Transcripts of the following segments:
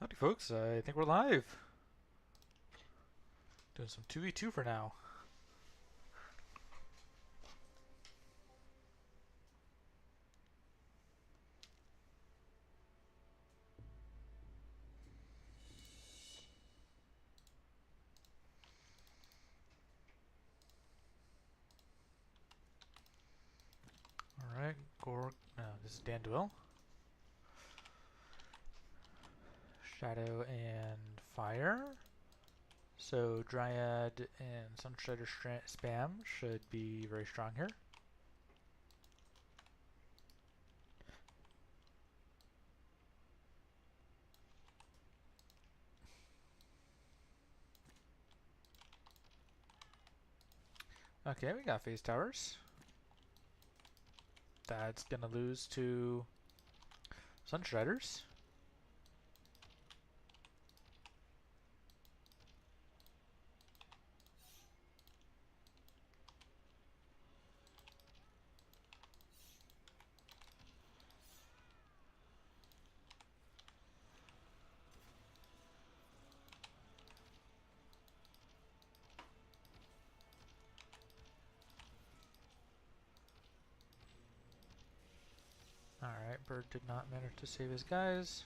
Howdy folks, I think we're live. Doing some 2v2 for now. Alright, this is Danduil. Shadow and Fire. So Dryad and Sunstrider spam should be very strong here. Okay, we got phase towers. That's gonna lose to Sunstriders. Alright, Bird did not manage to save his guys.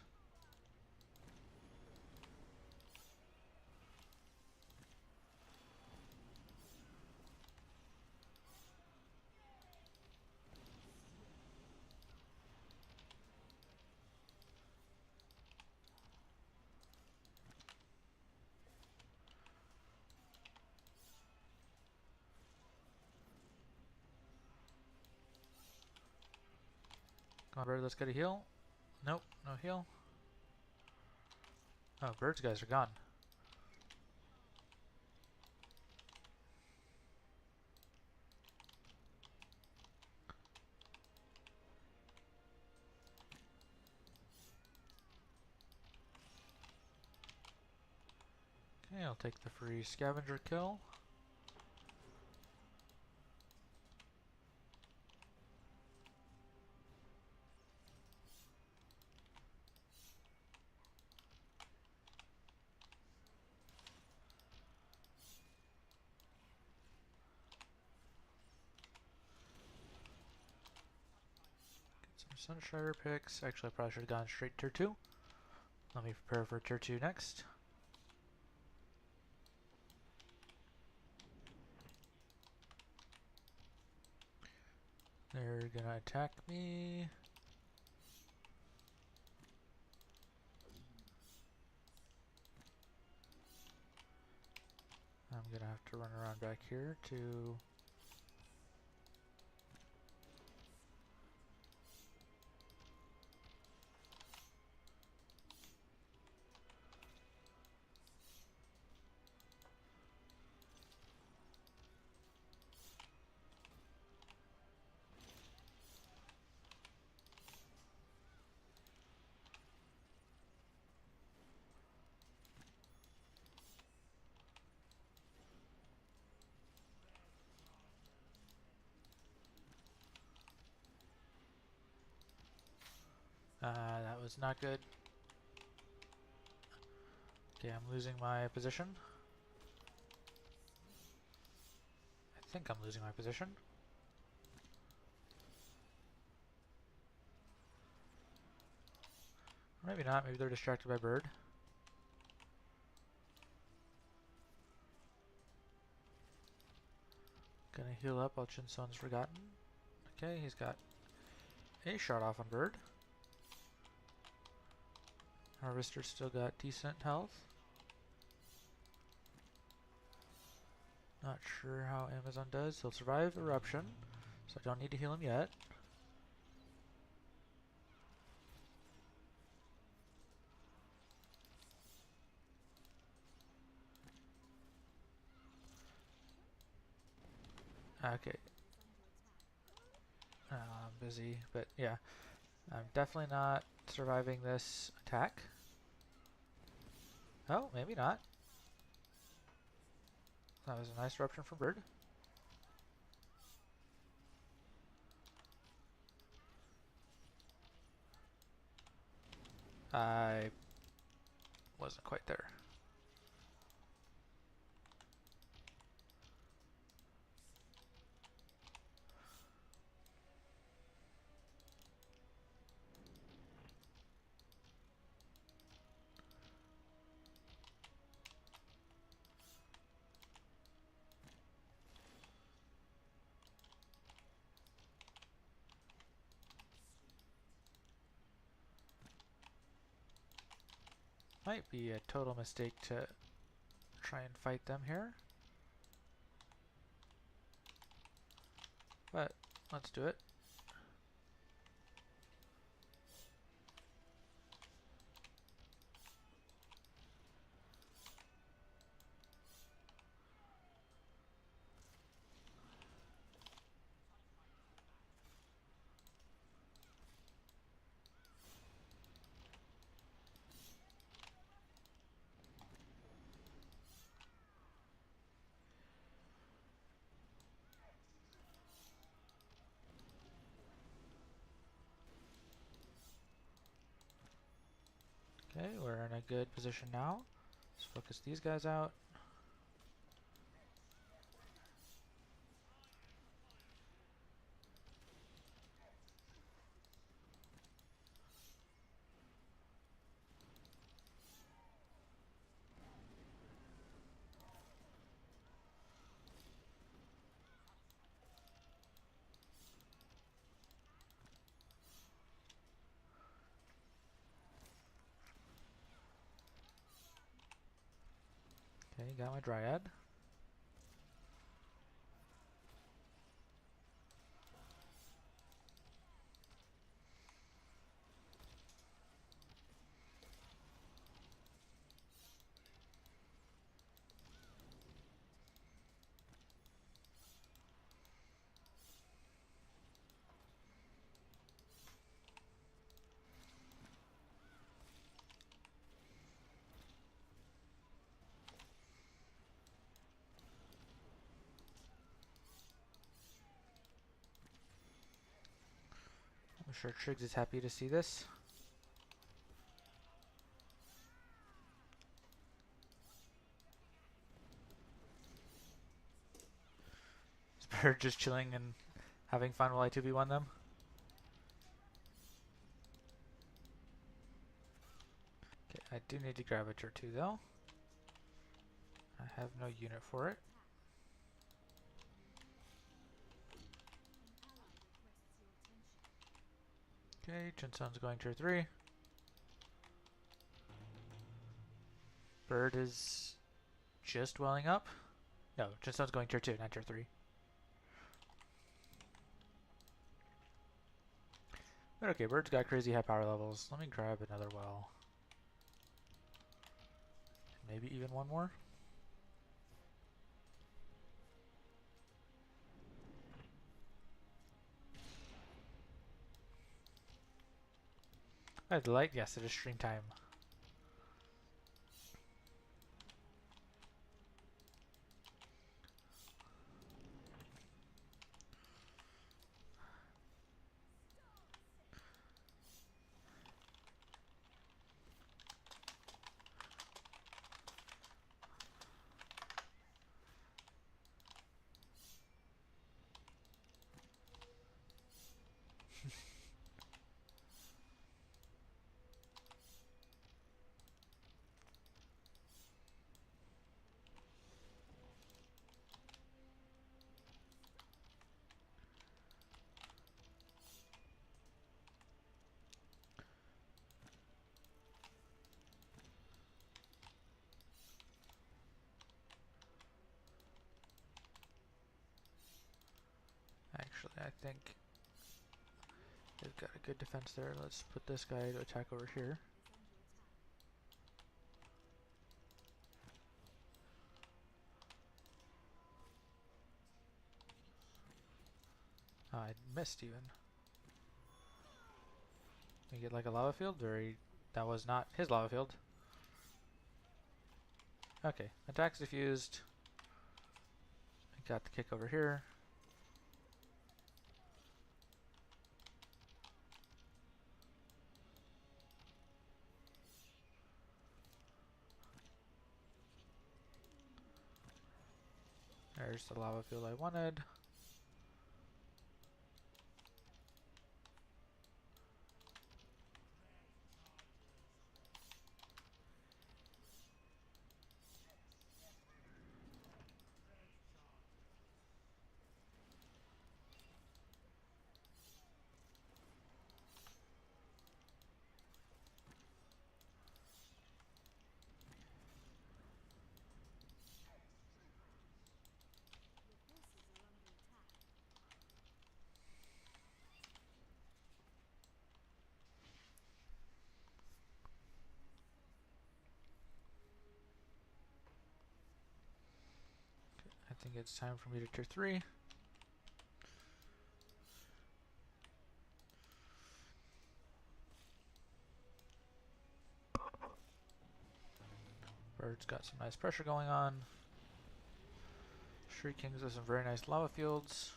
Come on, Bird, let's get a heal. Nope, no heal. Oh, Bird's guys are gone. Okay, I'll take the free scavenger kill. Sunstrider picks. Actually, I probably should have gone straight tier 2. Let me prepare for tier 2 next. They're gonna attack me. I'm gonna have to run around back here to... that was not good. Okay, I'm losing my position. I think I'm losing my position. Or maybe not, maybe they're distracted by Bird. Gonna heal up while Chinsun's forgotten. Okay, he's got a shot off on Bird. Harvester's still got decent health. Not sure how Amazon does. He'll survive Eruption, so I don't need to heal him yet. Okay. I'm busy, but yeah. I'm definitely not surviving this attack. Oh, maybe not. That was a nice eruption from Bird. I wasn't quite there. Might be a total mistake to try and fight them here. But let's do it. Okay, we're in a good position now. Let's focus these guys out. Okay, got my Dryad. I'm sure Triggs is happy to see this. Is Bird just chilling and having fun while I 2v1 them? Okay, I do need to grab a tier 2 though. I have no unit for it. Okay, Jinsun's going tier 3. Bird is just welling up. No, Jinsun's going tier 2, not tier 3. But okay, Bird's got crazy high power levels. Let me grab another well. Maybe even one more. I have the light? Yes, it is stream time. Actually, I think they've got a good defense there. Let's put this guy to attack over here. Oh, I missed even. You get like a lava field, or that was not his lava field. Okay, attack's diffused. I got the kick over here. There's the lava field I wanted. I think it's time for me to tier 3. Bird's got some nice pressure going on. Shriekings with some very nice lava fields.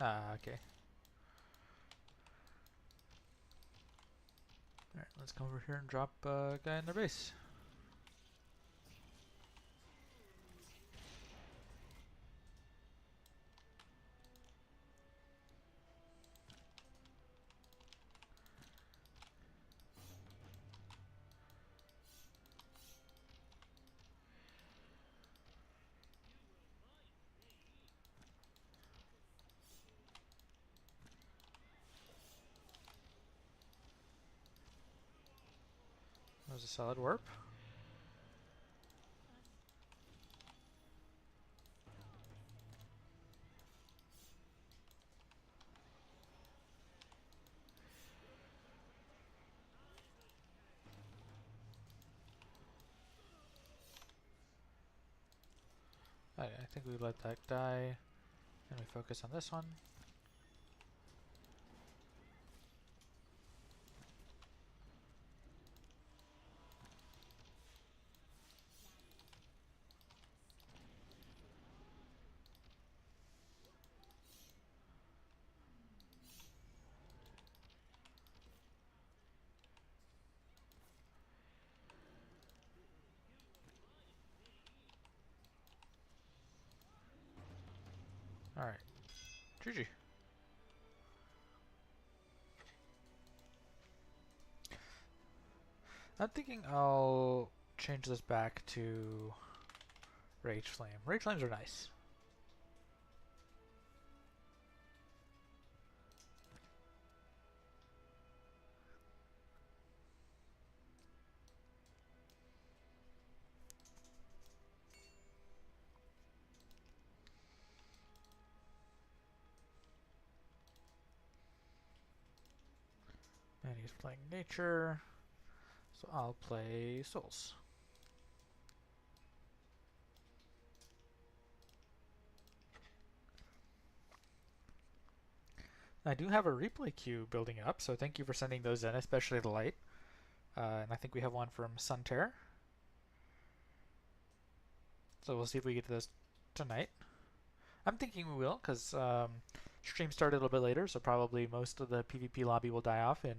Ah, okay. Alright, let's come over here and drop a guy in their base. That was a solid warp. I think we let that die, and we focus on this one. Alright, GG. I'm thinking I'll change this back to Rage Flame. Rage Flames are nice. And he's playing Nature, so I'll play Souls. I do have a replay queue building up, so thank you for sending those in, especially the light. And I think we have one from Sunterra. So we'll see if we get to those tonight. I'm thinking we will, because stream started a little bit later, so probably most of the PvP lobby will die off in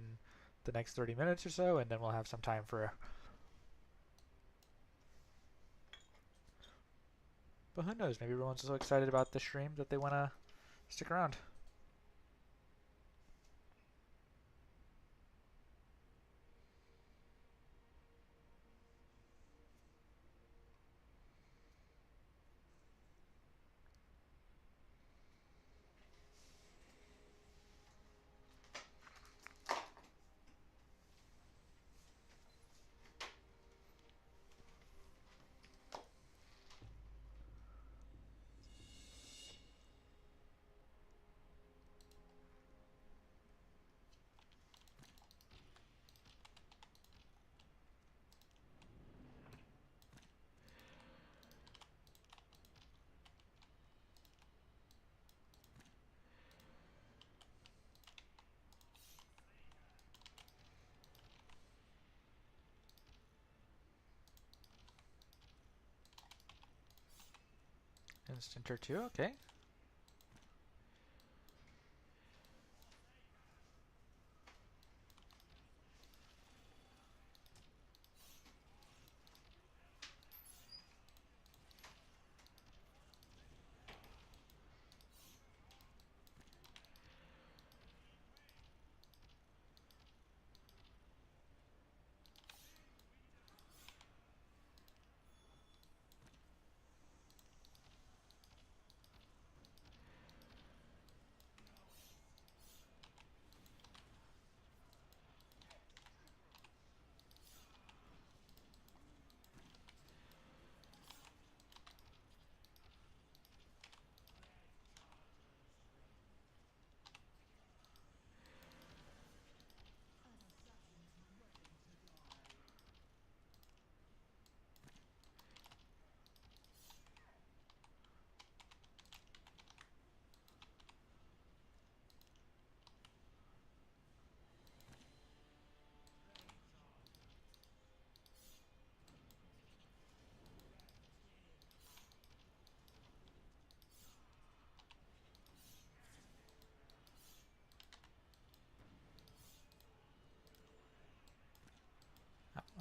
the next 30 minutes or so, and then we'll have some time for... But who knows, maybe everyone's so excited about the stream that they want to stick around. Instant or two, okay.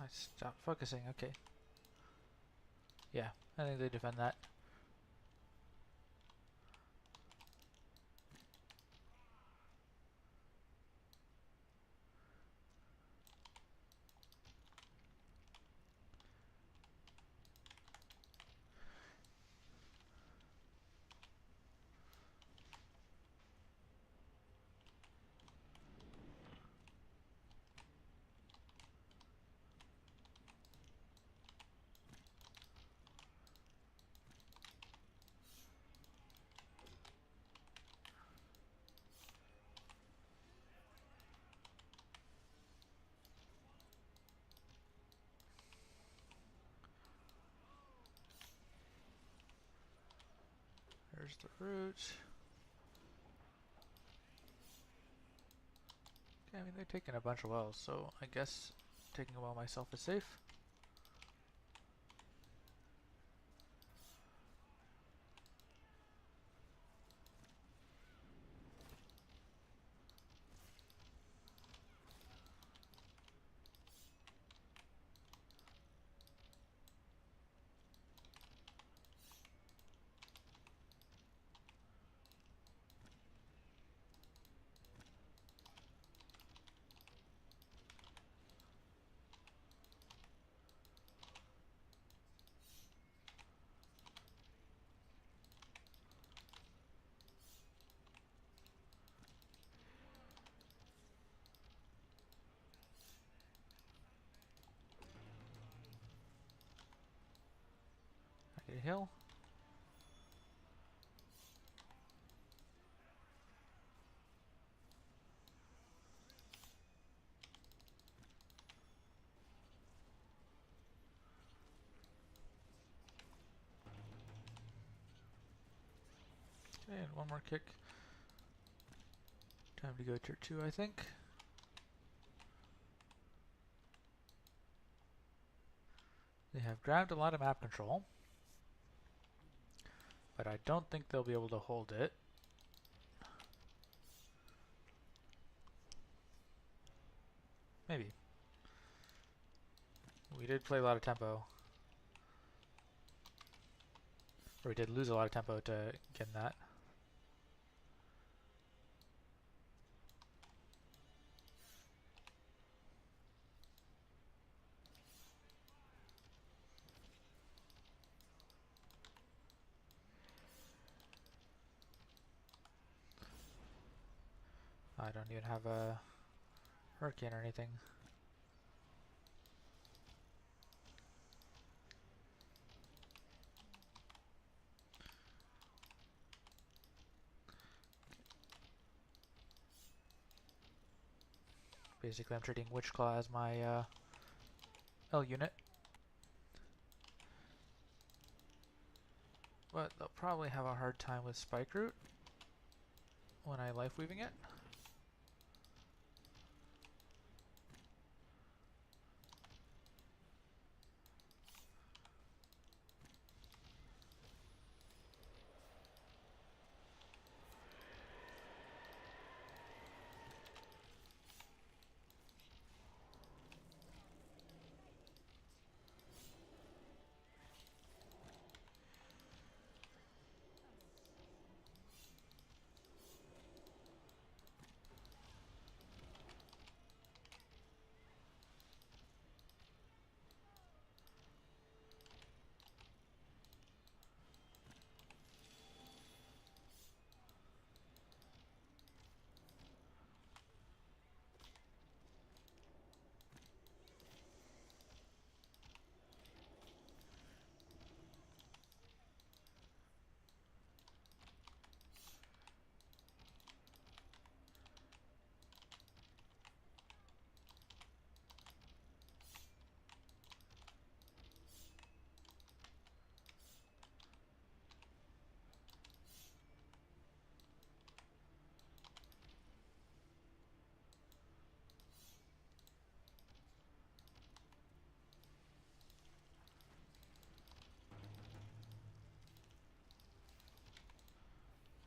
I stopped focusing. Okay. Yeah, I think they defend that. There's the root. Okay, I mean, they're taking a bunch of wells, so I guess taking a well myself is safe. I get a hill. Okay, and one more kick. Time to go tier 2, I think. They have grabbed a lot of map control, but I don't think they'll be able to hold it. Maybe. We did play a lot of tempo. Or we did lose a lot of tempo to get that. I don't even have a hurricane or anything. Basically, I'm treating Witchclaw as my L unit. But they'll probably have a hard time with Spike Root when I life weaving it.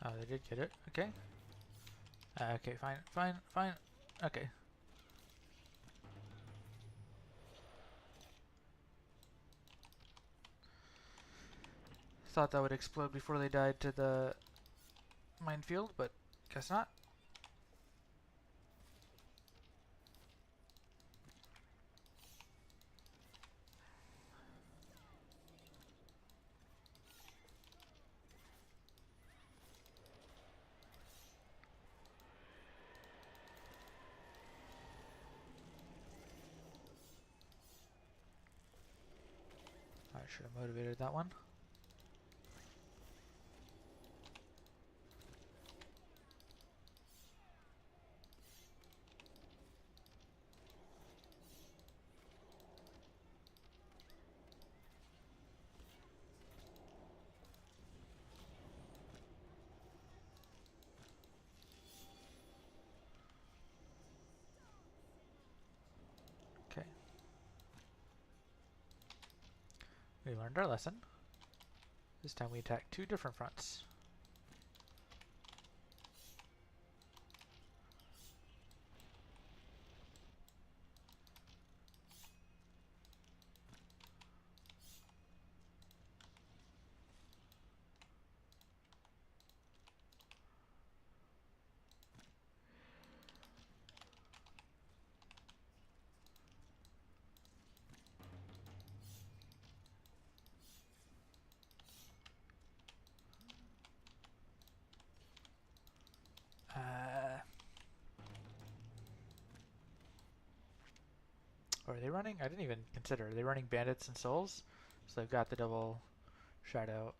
Oh, they did get it. Okay. Okay, fine. Okay. thought that would explode before they died to the minefield, but guess not. I should have motivated that one. Okay. We learned our lesson. This time we attack two different fronts. Or are they running? I didn't even consider. Are they running bandits and souls? So they've got the double shadow.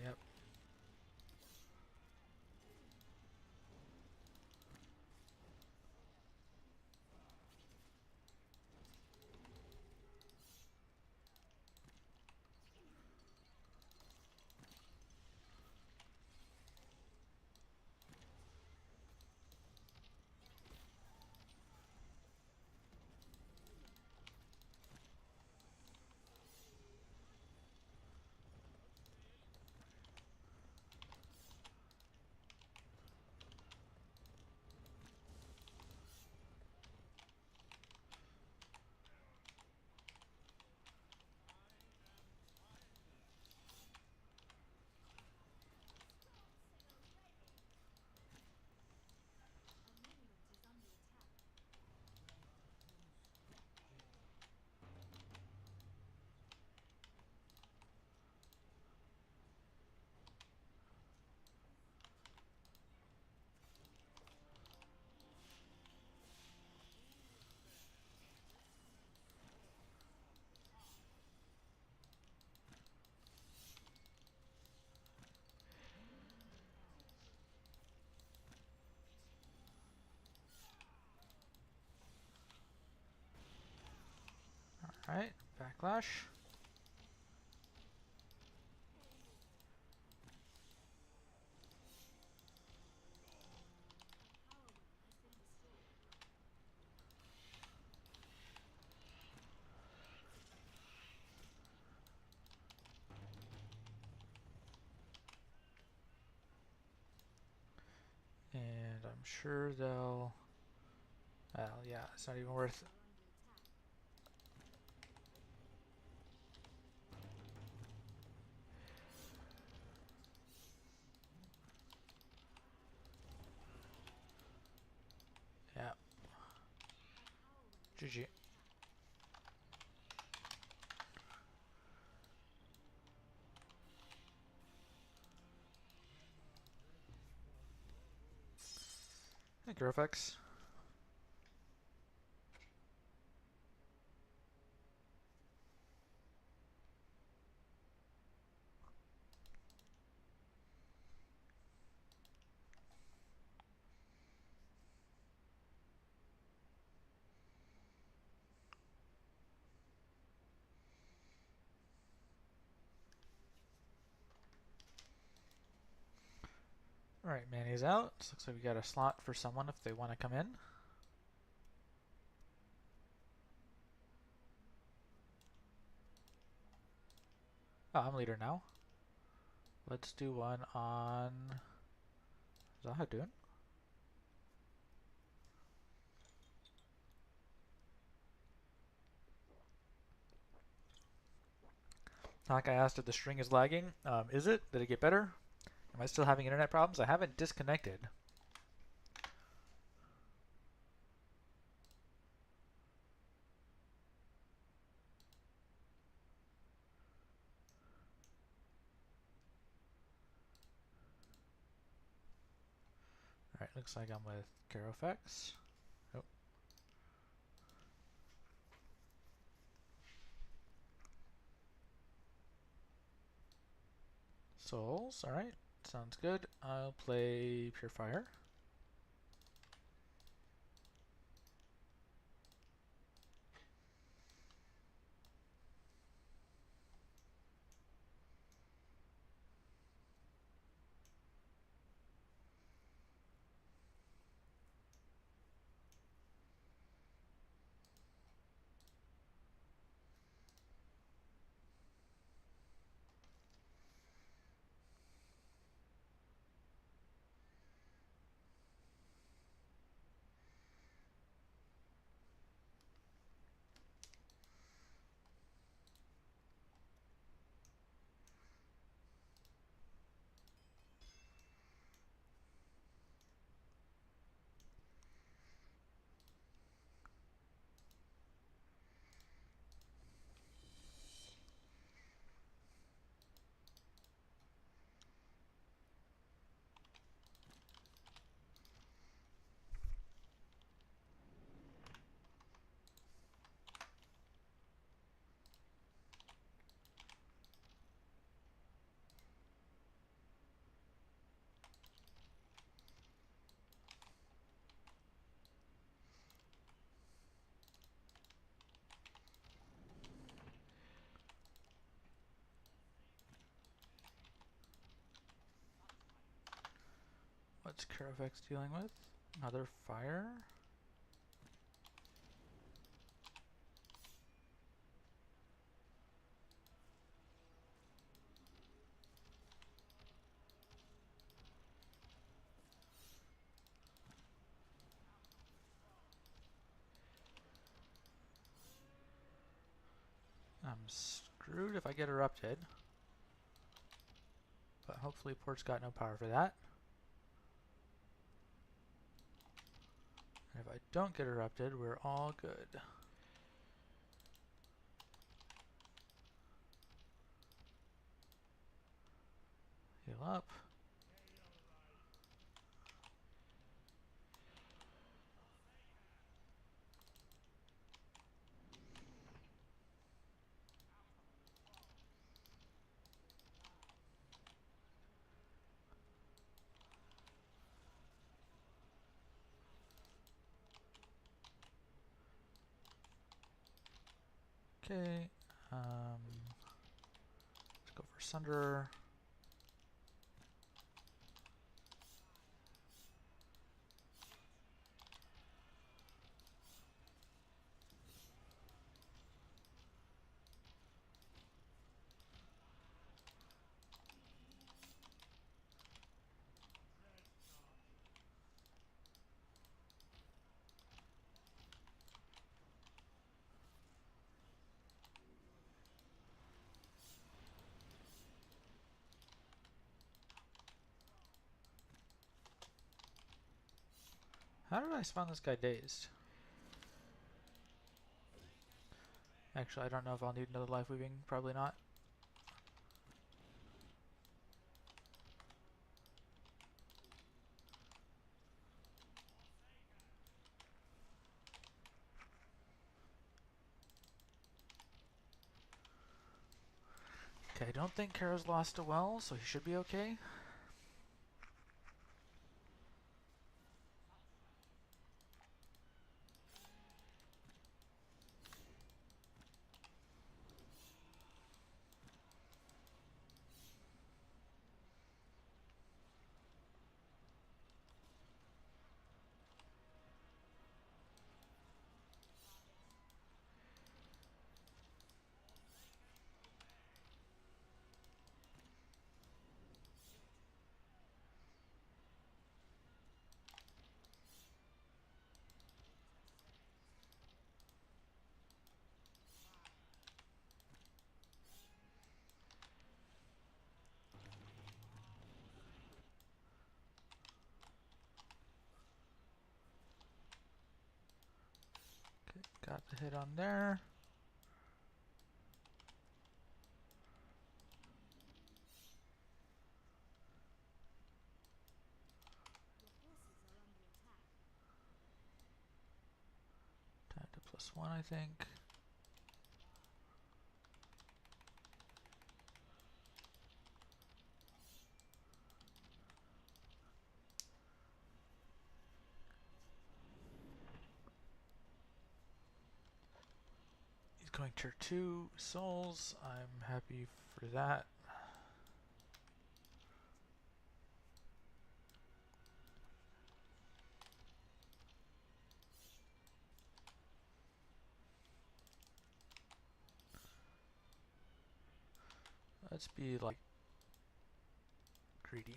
Yep. Alright, backlash. And I'm sure they'll... Well, yeah, it's not even worth... GG. Hey, Grofx. Alright, Manny's out. So looks like we got a slot for someone if they want to come in. Oh, I'm leader now. Let's do one on Zahadun. Like I asked if the string is lagging. Is it? Did it get better? Am I still having internet problems? I haven't disconnected. Alright, looks like I'm with Carofex. Oh. Souls, alright. Sounds good. I'll play Pure Fire. What's Carofex dealing with? Another fire? I'm screwed if I get erupted. But hopefully Port's got no power for that. And if I don't get erupted, we're all good. Heal up. Okay. Let's go for Sunderer. How did I spawn this guy dazed? Actually, I don't know if I'll need another life weaving. Probably not. Okay, I don't think Karo's lost a well, so he should be okay. Okay, got the hit on there. Time to +1, I think. He's going tier 2 souls. I'm happy for that. Let's be like greedy.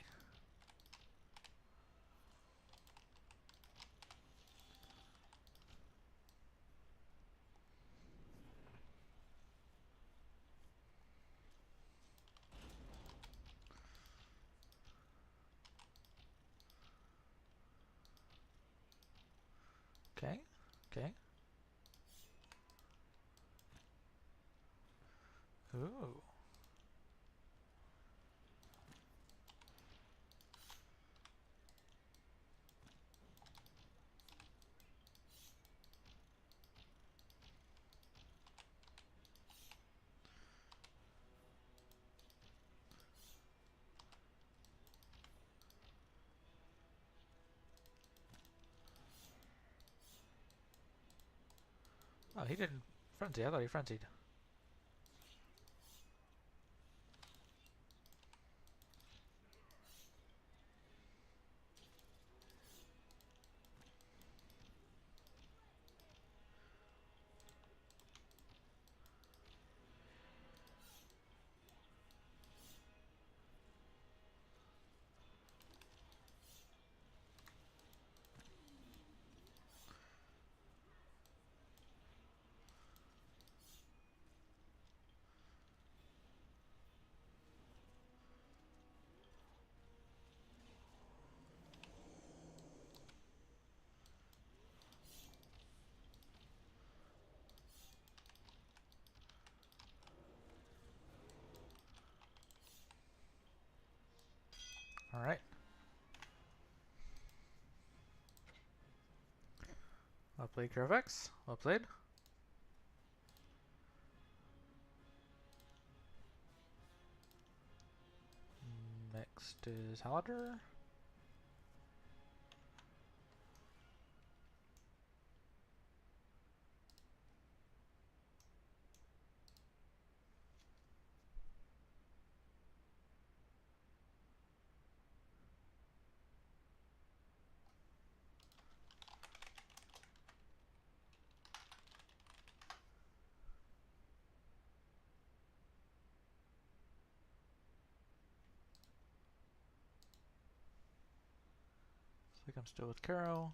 Okay, okay. Ooh. Oh, he didn't frenzy. I thought he frenzied. All right. Well played, Carvex. Well played. Next is Halder. Looks like I'm still with Karo.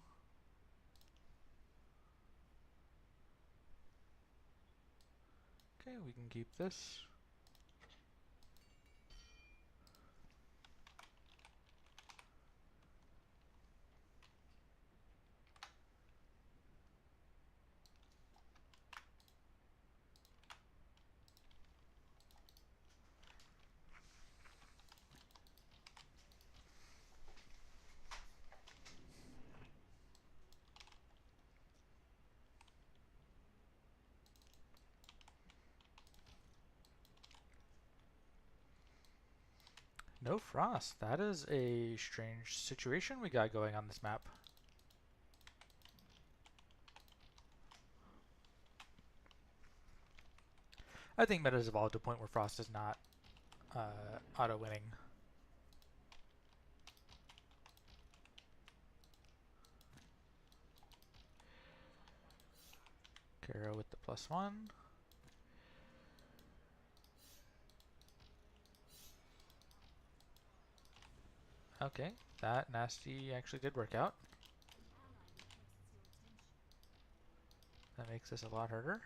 Okay, we can keep this. No frost. That is a strange situation we got going on this map. I think meta has evolved to a point where frost is not auto-winning. Kara with the +1. Okay, that nasty actually did work out. That makes this a lot harder.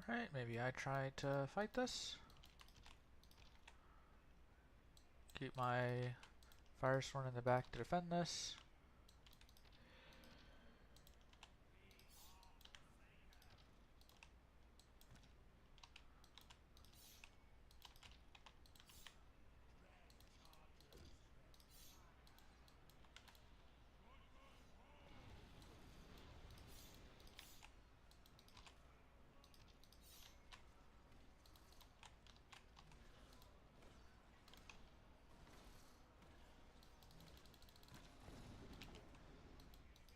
Alright, maybe I try to fight this. Keep my Firesworn in the back to defend this.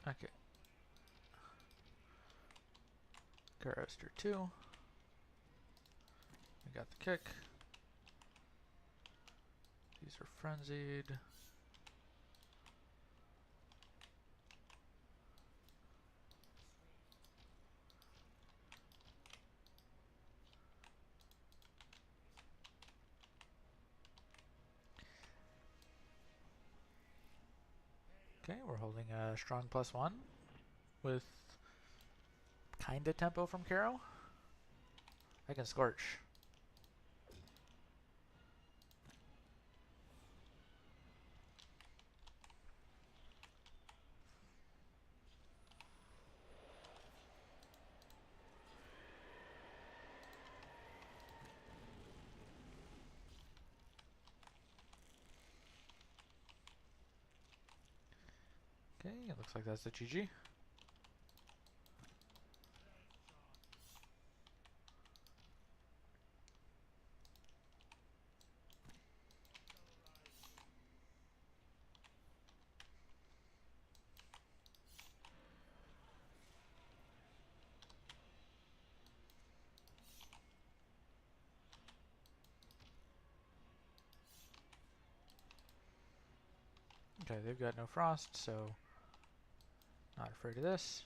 Okay. Kara's tier 2. We got the kick. These are frenzied. Okay, we're holding a strong +1 with kinda tempo from Caro. I can Scorch. Okay, it looks like that's the GG. Okay, they've got no frost, so not afraid of this.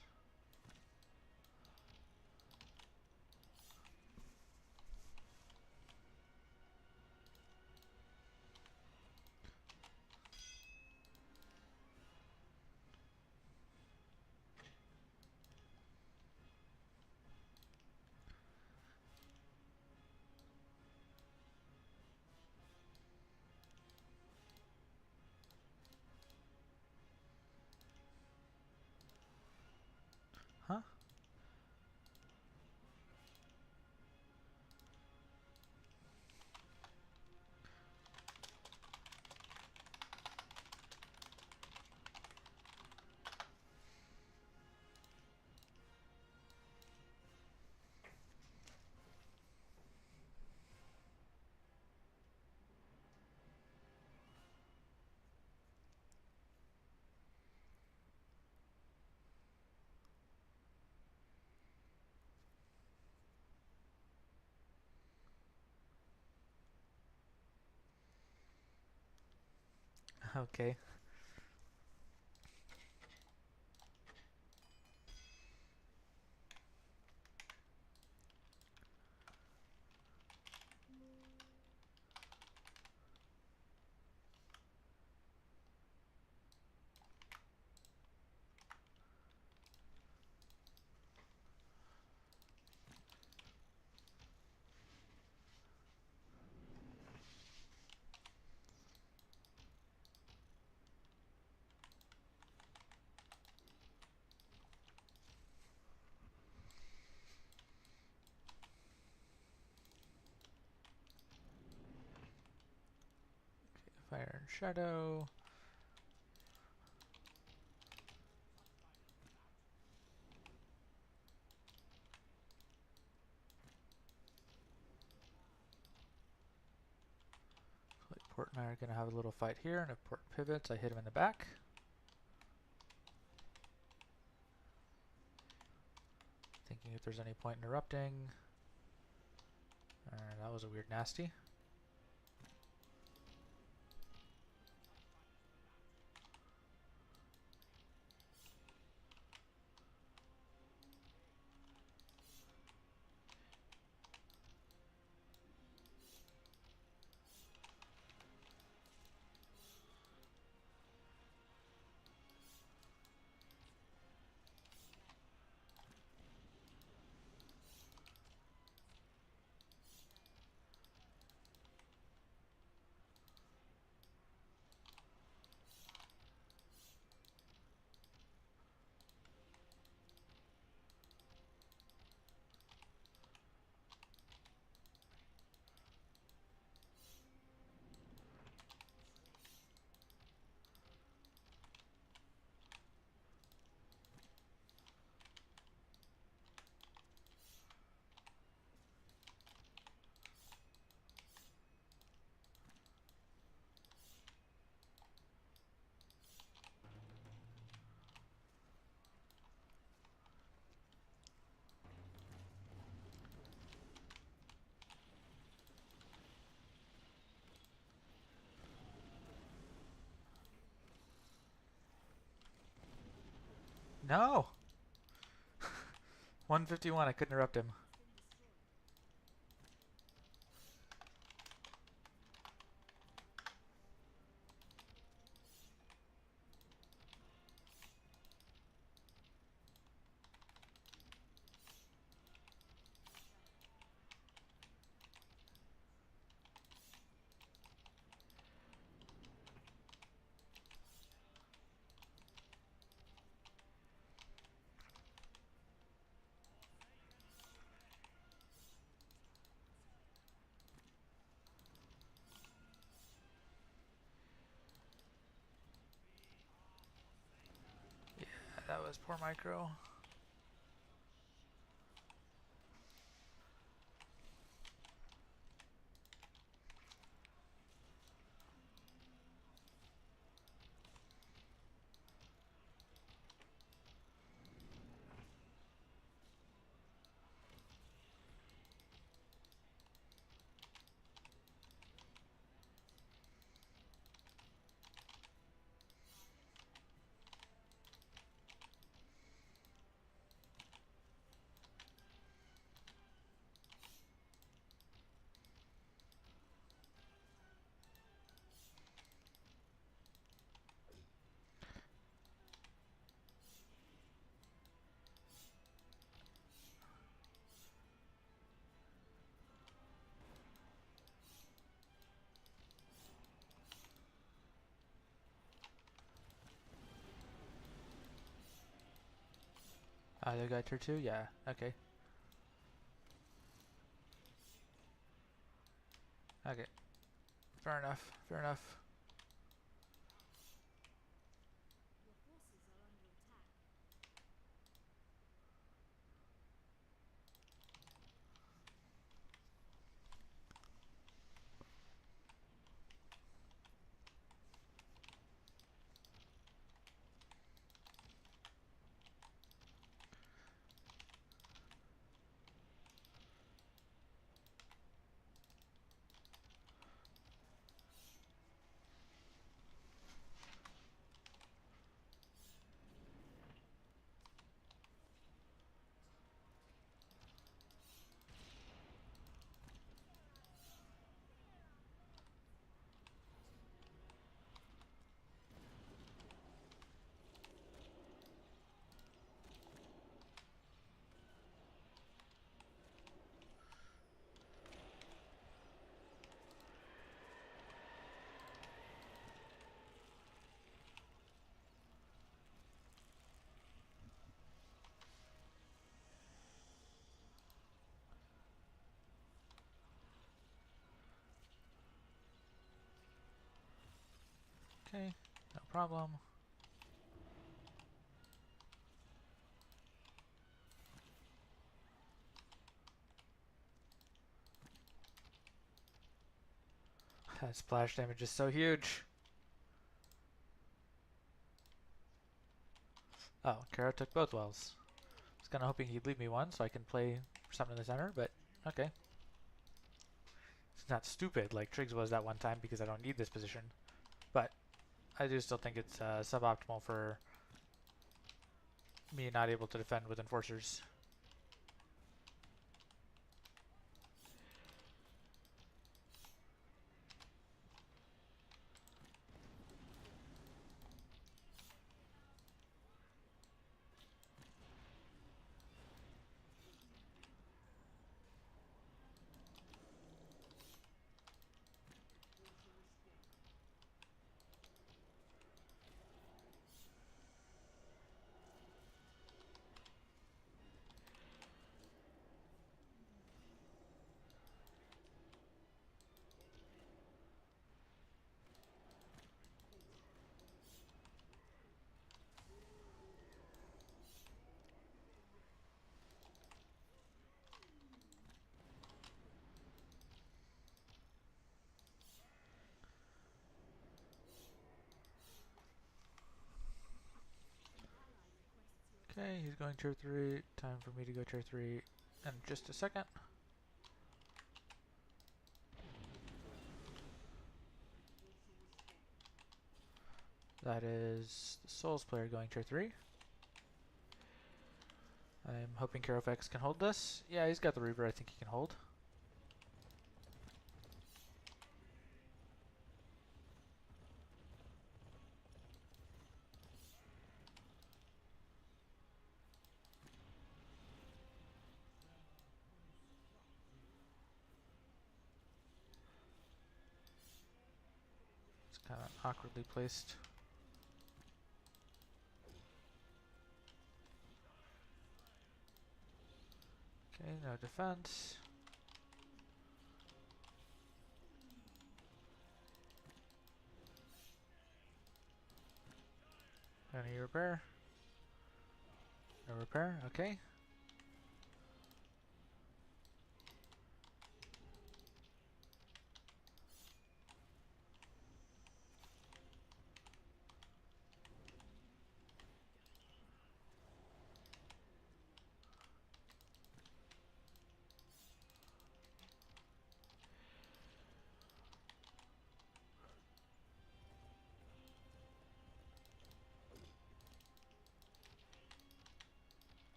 Okay. Fire and Shadow. Port and I are going to have a little fight here, and if Port pivots, I hit him in the back. Thinking if there's any point interrupting. That was a weird nasty. No! 151, I couldn't interrupt him. Yeah, that was poor micro. The guy tier 2? Yeah, okay. Okay. Fair enough, fair enough. Okay, no problem. That splash damage is so huge. Oh, Kara took both wells. I was kind of hoping he'd leave me one so I can play something in the center, but okay. It's not stupid like Triggs was that one time because I don't need this position. But I do still think it's suboptimal for me not able to defend with enforcers. Okay, he's going tier 3. Time for me to go tier 3 in just a second. That is the Souls player going tier 3. I'm hoping Carofex can hold this. Yeah, he's got the Reaver I think he can hold. It's kind of awkwardly placed. Okay, no defense. Any repair? No repair, okay.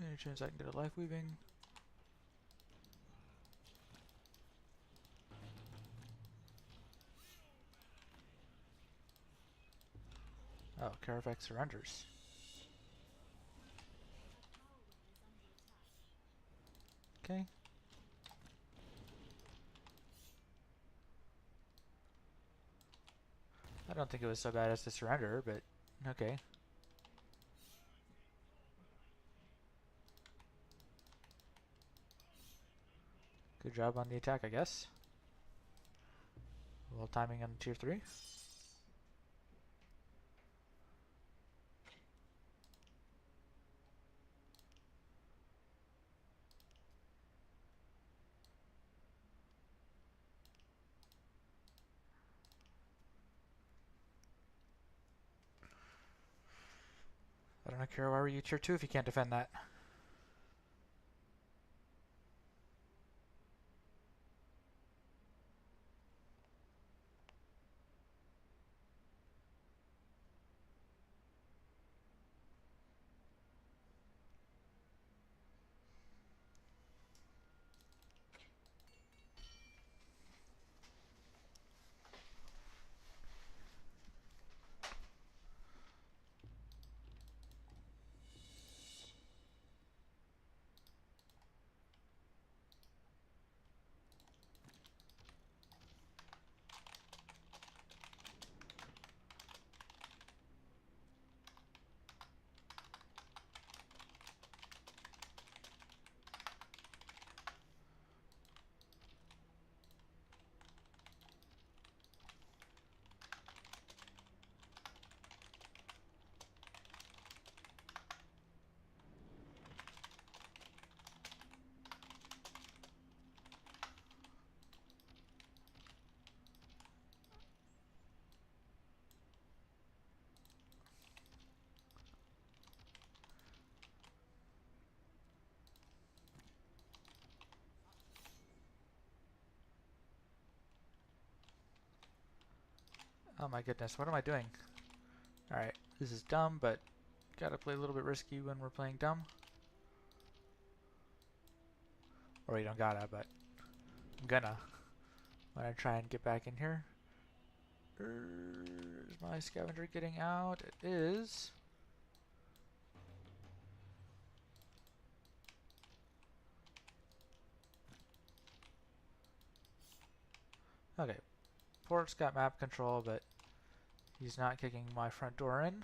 Any chance I can get a life weaving? Oh, Carofex surrenders. Okay. I don't think it was so bad as to surrender, but okay. Good job on the attack, I guess. A little timing on tier 3. I don't care why were you tier 2 if you can't defend that. Oh my goodness, what am I doing? Alright, this is dumb, but gotta play a little bit risky when we're playing dumb. Or you don't gotta, but I'm gonna. When I try and get back in here. Is my scavenger getting out? It is. Okay. Port's got map control, but he's not kicking my front door in.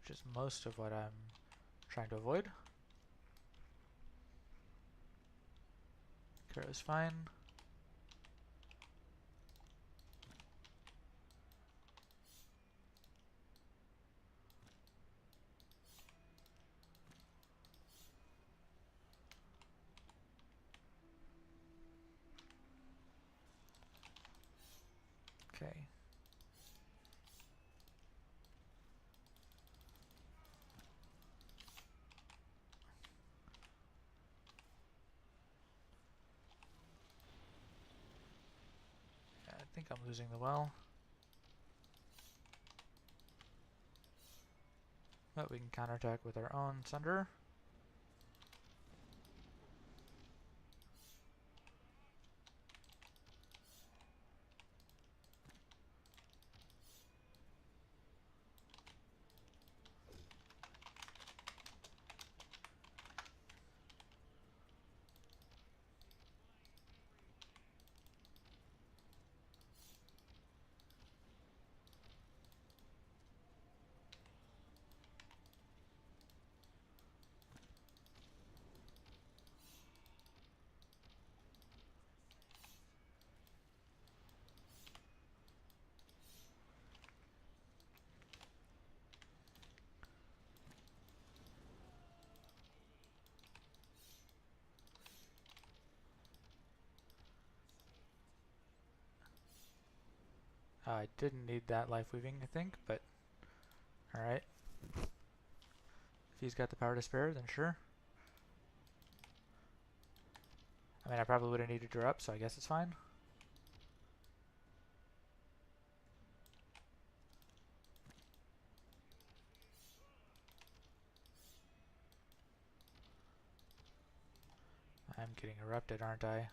Which is most of what I'm trying to avoid. Caro's fine. Okay. Yeah, I think I'm losing the well. But we can counterattack with our own Sunder. I didn't need that life weaving, I think, but alright. If he's got the power to spare, then sure. I mean, I probably would have needed her up, so I guess it's fine. I'm getting erupted, aren't I?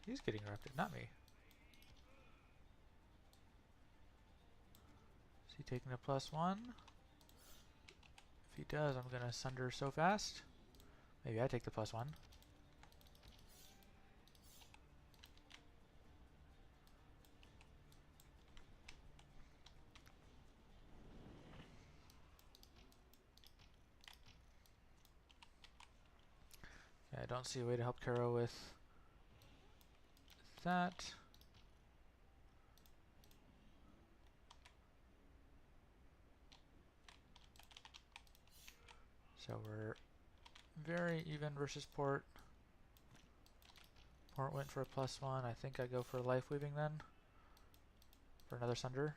He's getting erupted, not me. Is he taking a +1? If he does, I'm gonna Sunder so fast. Maybe I take the +1. Yeah, I don't see a way to help Caro with that. So we're very even versus Port. Port went for a +1. I think I go for life weaving then. For another Sunder.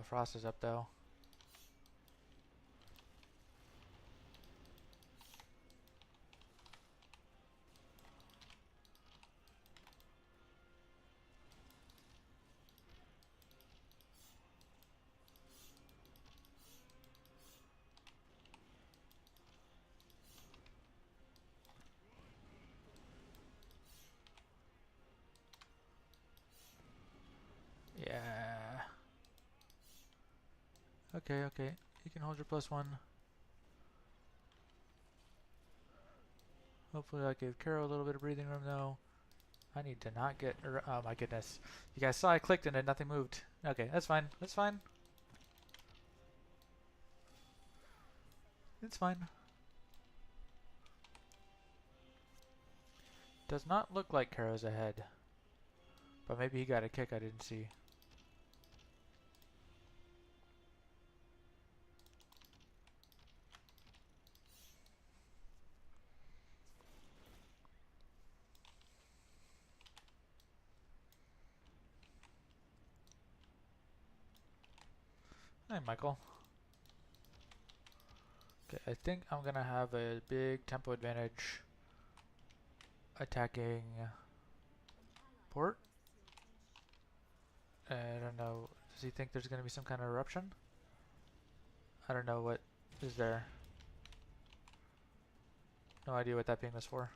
Frost is up though. Yeah. Okay, okay. You can hold your +1. Hopefully that gave Caro a little bit of breathing room though. I need to not get... oh my goodness. You guys saw I clicked and nothing moved. Okay, that's fine. That's fine. It's fine. Does not look like Karo's ahead. But maybe he got a kick I didn't see. Hey, Michael. Okay, I think I'm gonna have a big tempo advantage attacking port. I don't know. Does he think there's gonna be some kind of eruption? I don't know what is there. No idea what that ping was for.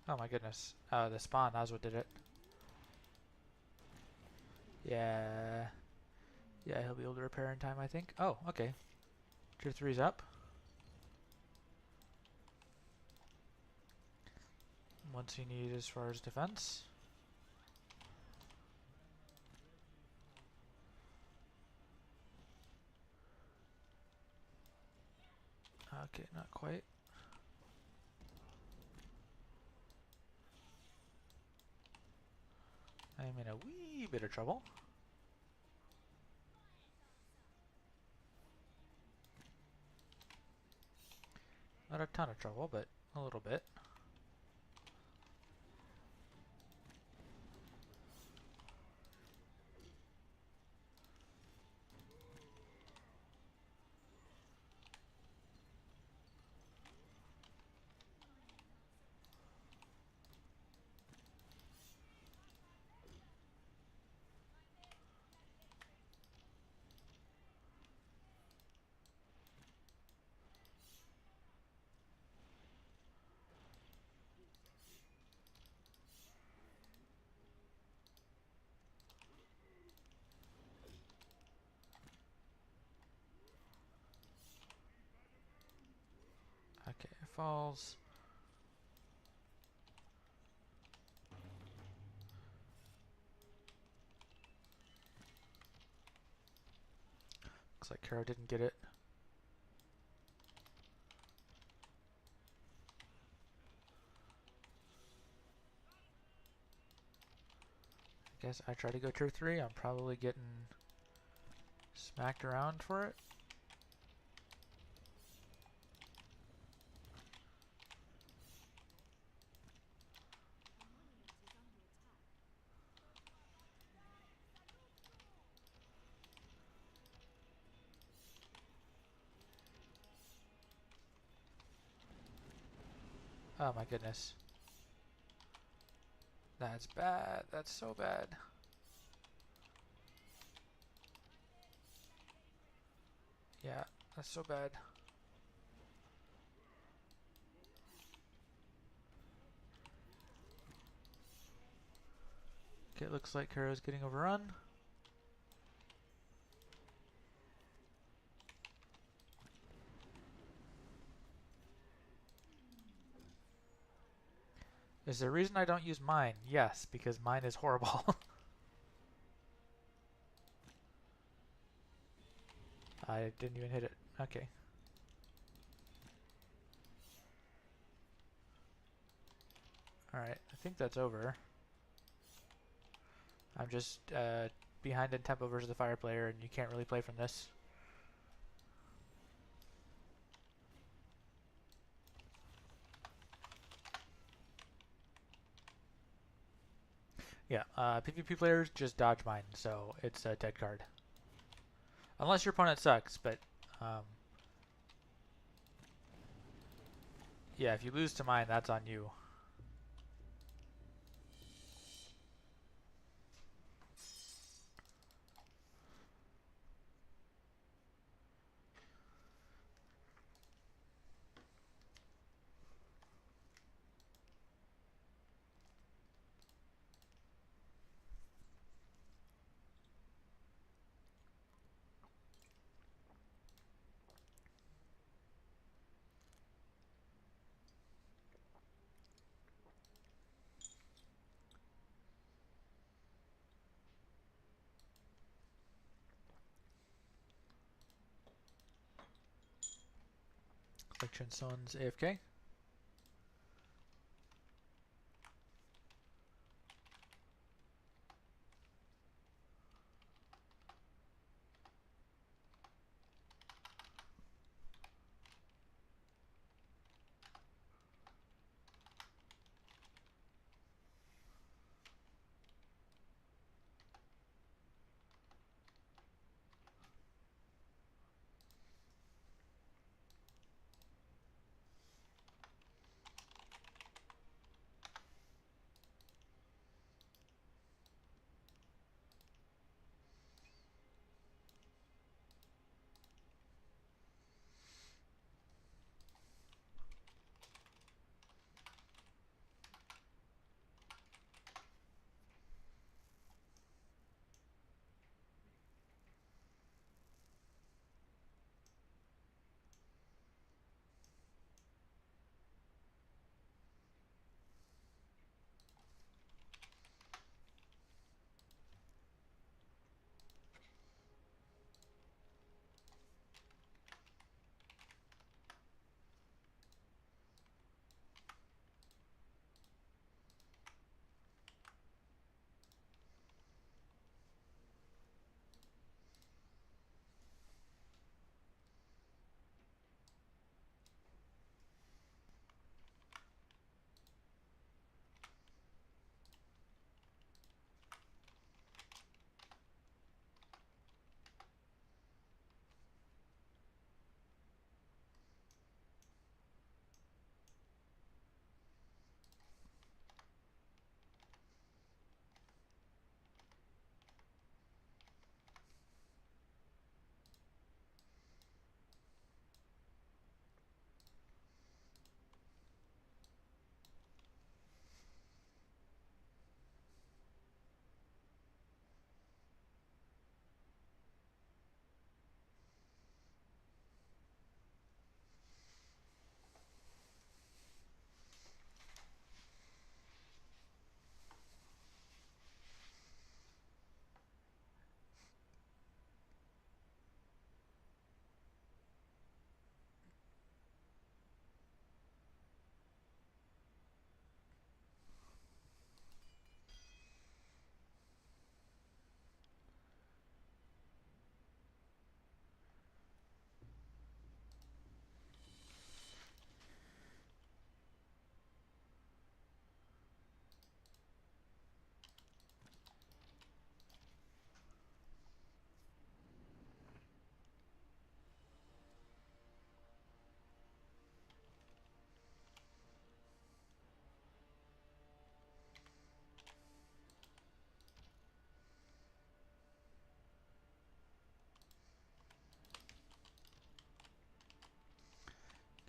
Oh my goodness. The spawn, that's what did it. Yeah. Yeah, he'll be able to repair in time, I think. Oh, okay. Tier 3's up. What's he need as far as defense? Okay, not quite. I'm in a wee bit of trouble. Not a ton of trouble, but a little bit. Okay, it falls. Looks like Kara didn't get it. Guess I try to go tier 3. I'm probably getting smacked around for it. Oh my goodness. That's bad. That's so bad. Yeah, that's so bad. Okay, it looks like Kara's getting overrun. Is there a reason I don't use mine? Yes, because mine is horrible. I didn't even hit it. Okay. Alright, I think that's over. I'm just behind in tempo versus the fire player, and you can't really play from this. Yeah, PvP players just dodge mine, so it's a dead card. Unless your opponent sucks, but yeah, if you lose to mine, that's on you. Like Chinson's AFK.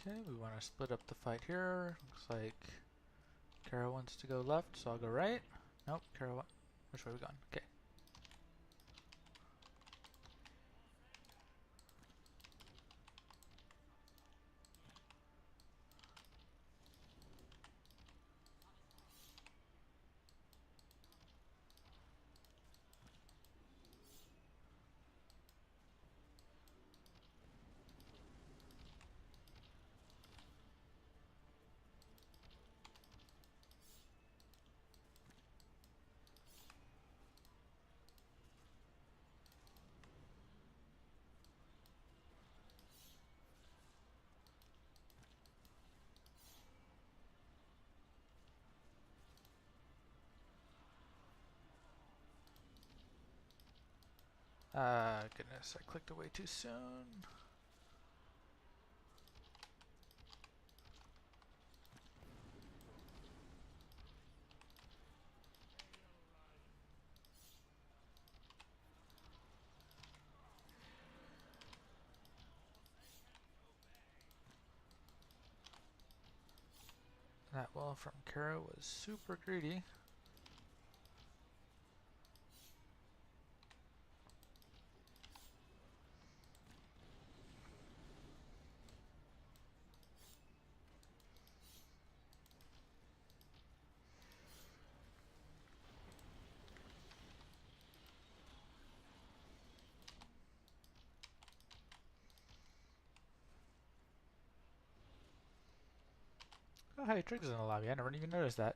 Okay, we want to split up the fight here. Looks like Kara wants to go left, so I'll go right. Nope, Kara, which way are we going? Okay. Goodness, I clicked away too soon. That wall from Kara was super greedy. Oh, hey, Triggs is in the lobby. I never even noticed that.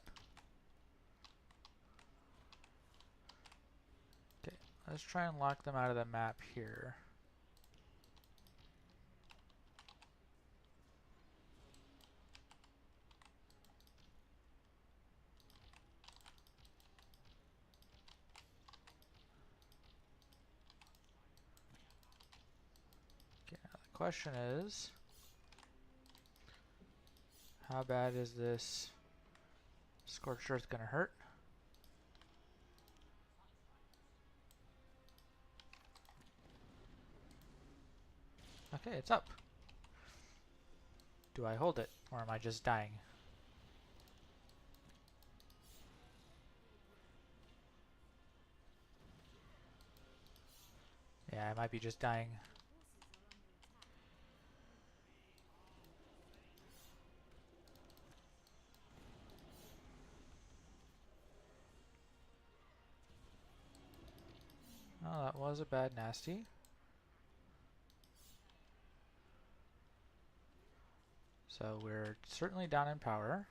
Okay, let's try and lock them out of the map here. Okay, now the question is, how bad is this Scorched Earth gonna hurt? Okay, it's up. Do I hold it, or am I just dying? Yeah, I might be just dying. Oh, that was a bad nasty. So we're certainly down in power.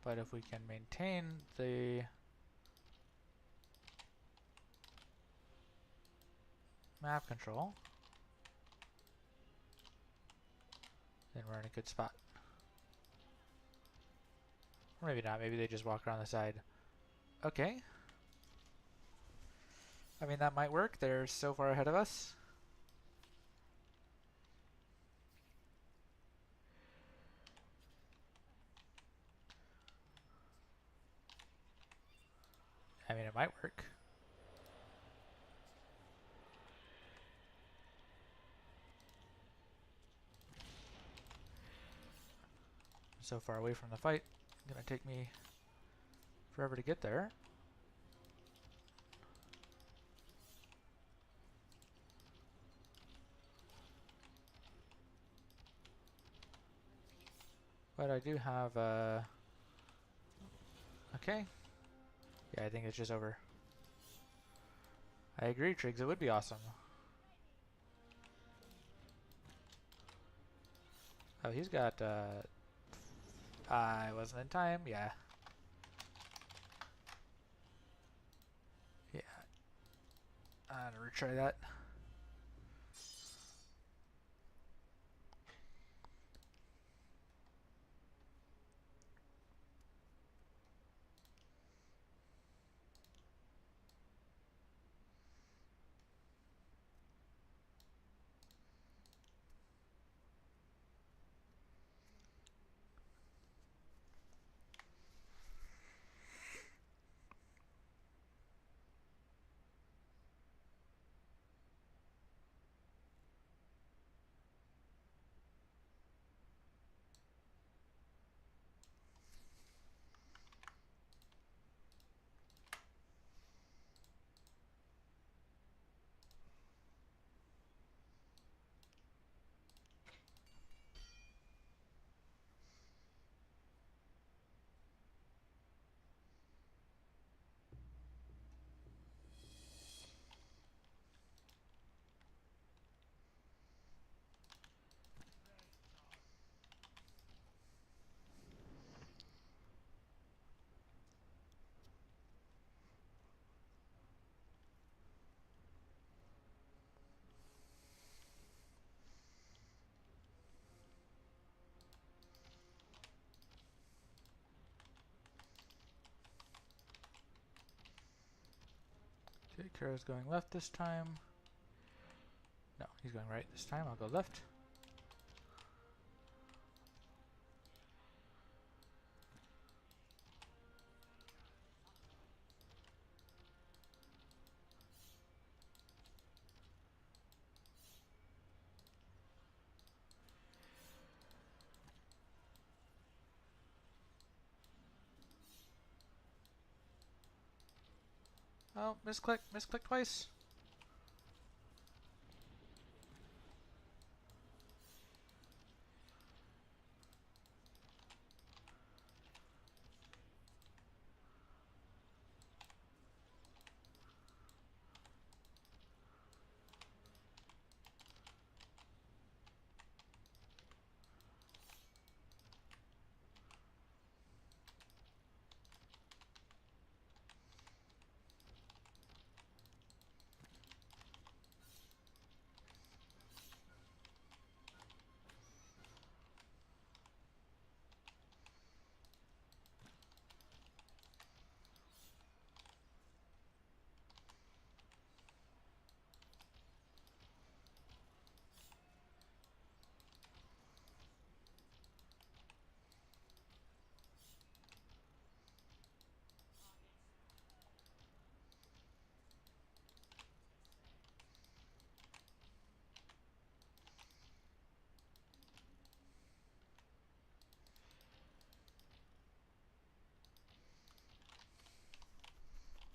But if we can maintain the map control, then we're in a good spot. Or maybe not, maybe they just walk around the side. Okay. I mean, that might work. They're so far ahead of us. I mean, it might work. I'm so far away from the fight. It's gonna take me forever to get there. But I do have, okay. Yeah, I think it's just over. I agree, Triggs. It would be awesome. Oh, he's got, I wasn't in time. Yeah. Yeah. I'm gonna retry that. Okay, Kara's going left this time. No, he's going right this time. I'll go left. Oh, misclick twice.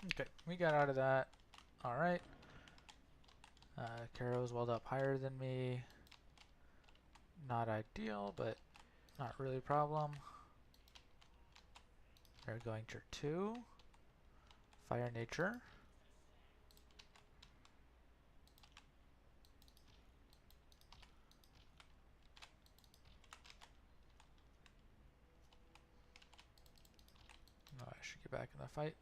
Okay, we got out of that. Alright. Caro's welled up higher than me. Not ideal, but not really a problem. They're going tier 2. Fire nature. Oh, I should get back in the fight.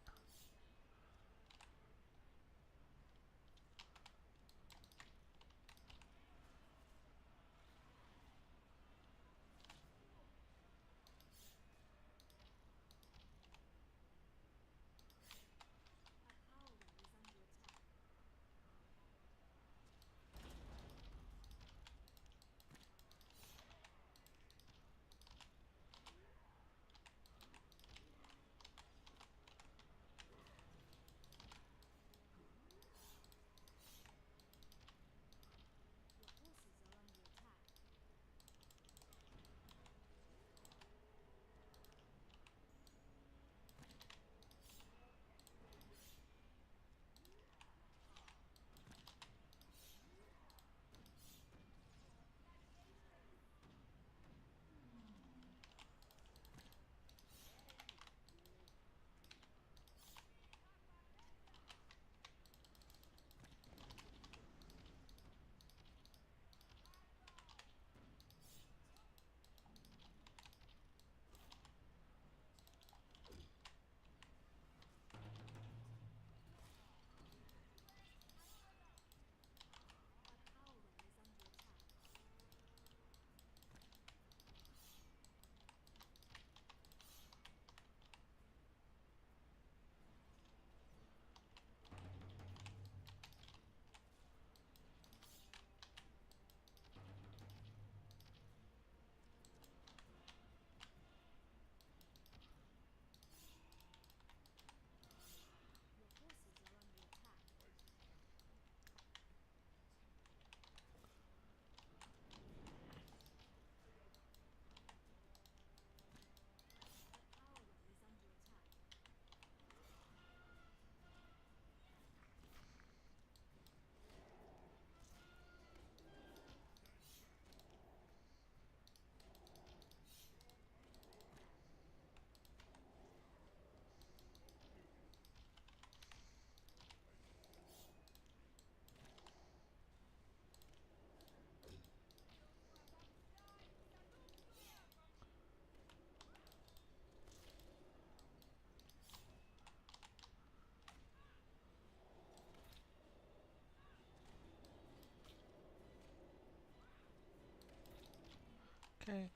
Okay,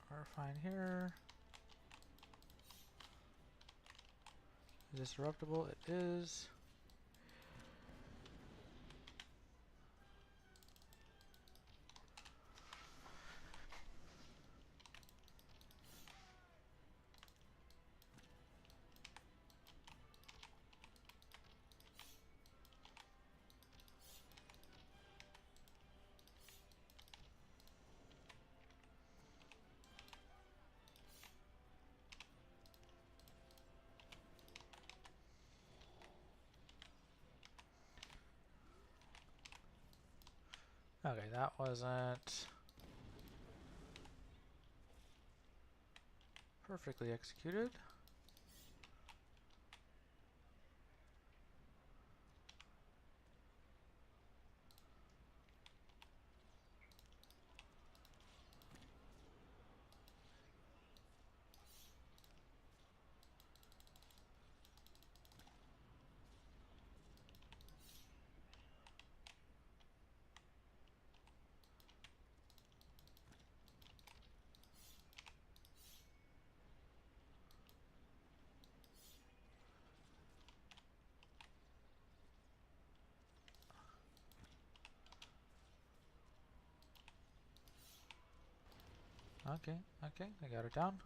we're fine here. Is this eruptible? It is. Okay, that wasn't perfectly executed. Okay, okay, I got it down.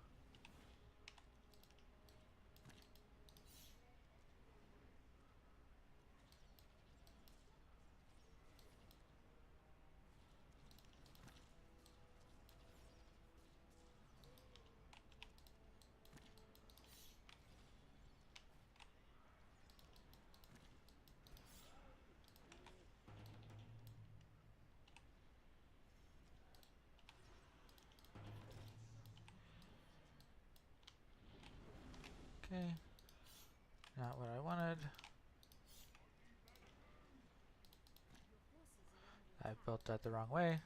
Okay. Not what I wanted. I built that the wrong way.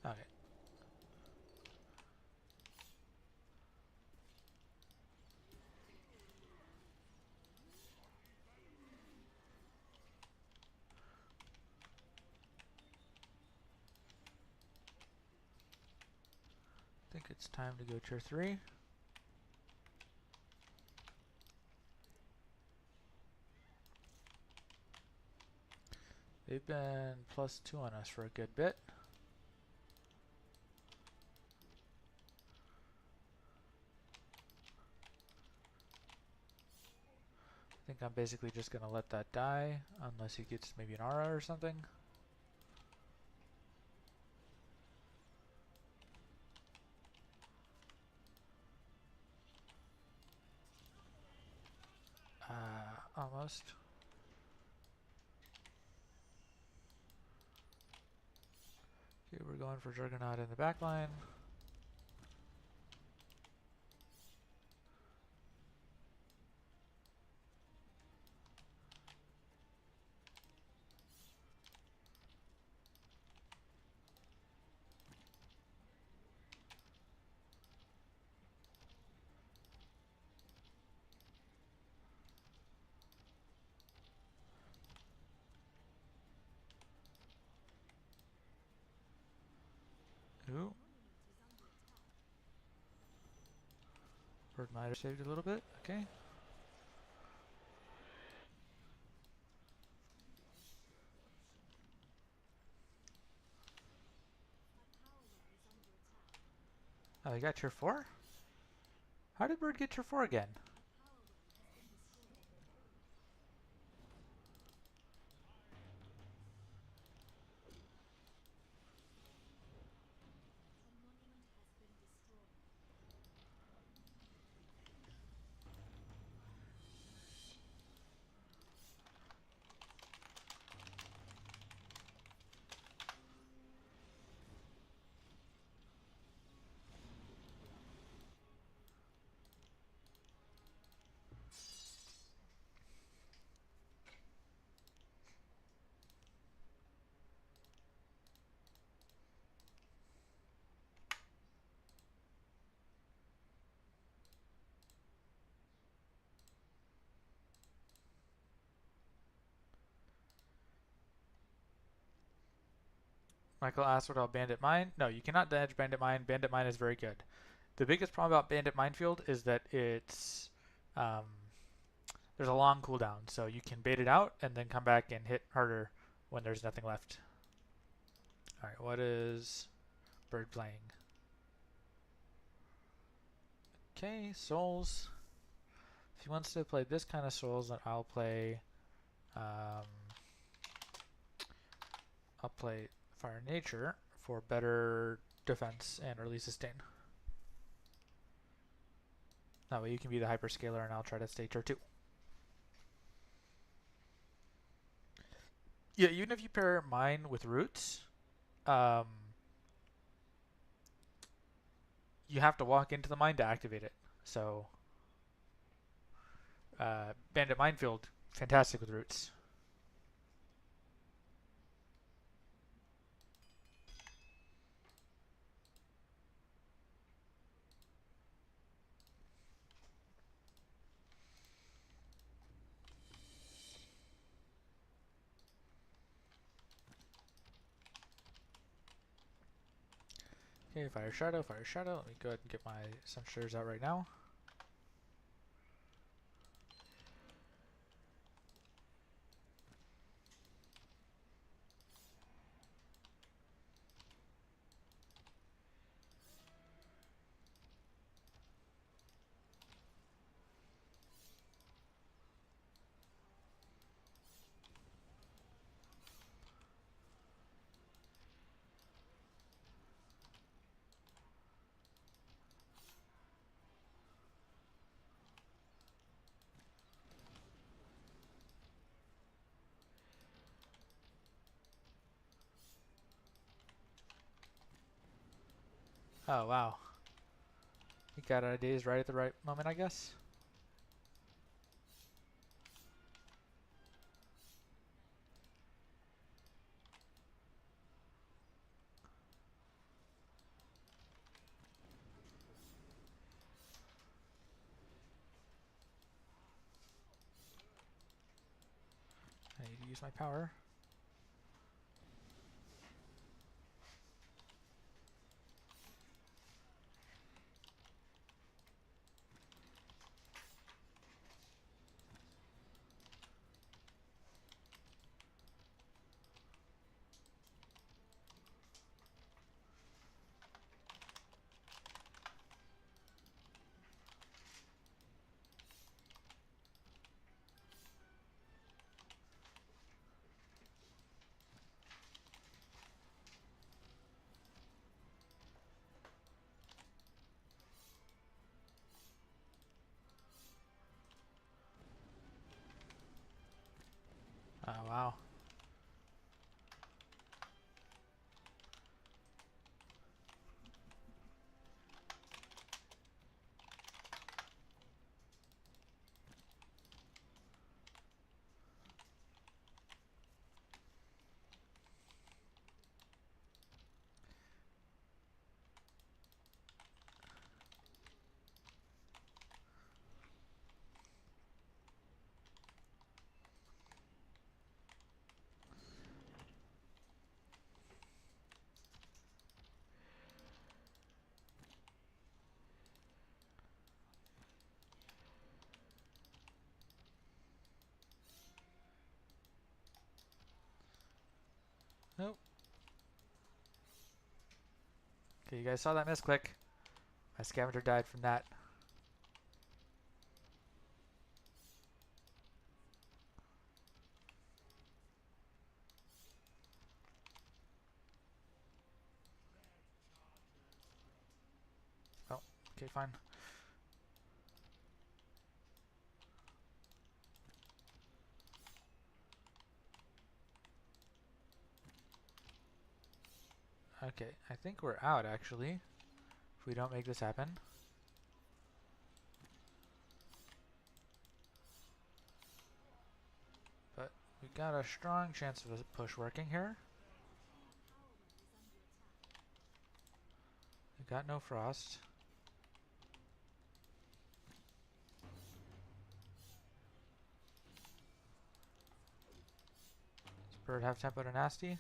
Okay. I think it's time to go tier 3. They've been +2 on us for a good bit. I think I'm basically just going to let that die, unless he gets maybe an aura or something. Almost. Okay, we're going for Juggernaut in the back line. Ooh. Bird might have saved a little bit. Okay. Oh, he got tier 4? How did Bird get tier 4 again? Michael asked what about Bandit Mine. No, you cannot dodge Bandit Mine. Bandit Mine is very good. The biggest problem about Bandit Minefield is that it's there's a long cooldown, so you can bait it out and then come back and hit harder when there's nothing left. Alright, what is Bird playing? Okay, Souls. If he wants to play this kind of Souls, then I'll play Fire Nature for better defense and early sustain. That way you can be the hyperscaler and I'll try to stay tier 2. Yeah, even if you pair mine with roots, you have to walk into the mine to activate it. So, Bandit Minefield, fantastic with roots. Okay, fire shadow, fire shadow. Let me go ahead and get my sensors out right now. Oh, wow. You got ideas right at the right moment, I guess. I need to use my power. Oh, wow. Nope. Okay, you guys saw that misclick. My scavenger died from that. Oh, okay, fine. Okay, I think we're out, actually, if we don't make this happen. But we got a strong chance of a push working here. We got no frost. Does bird have tempo to nasty?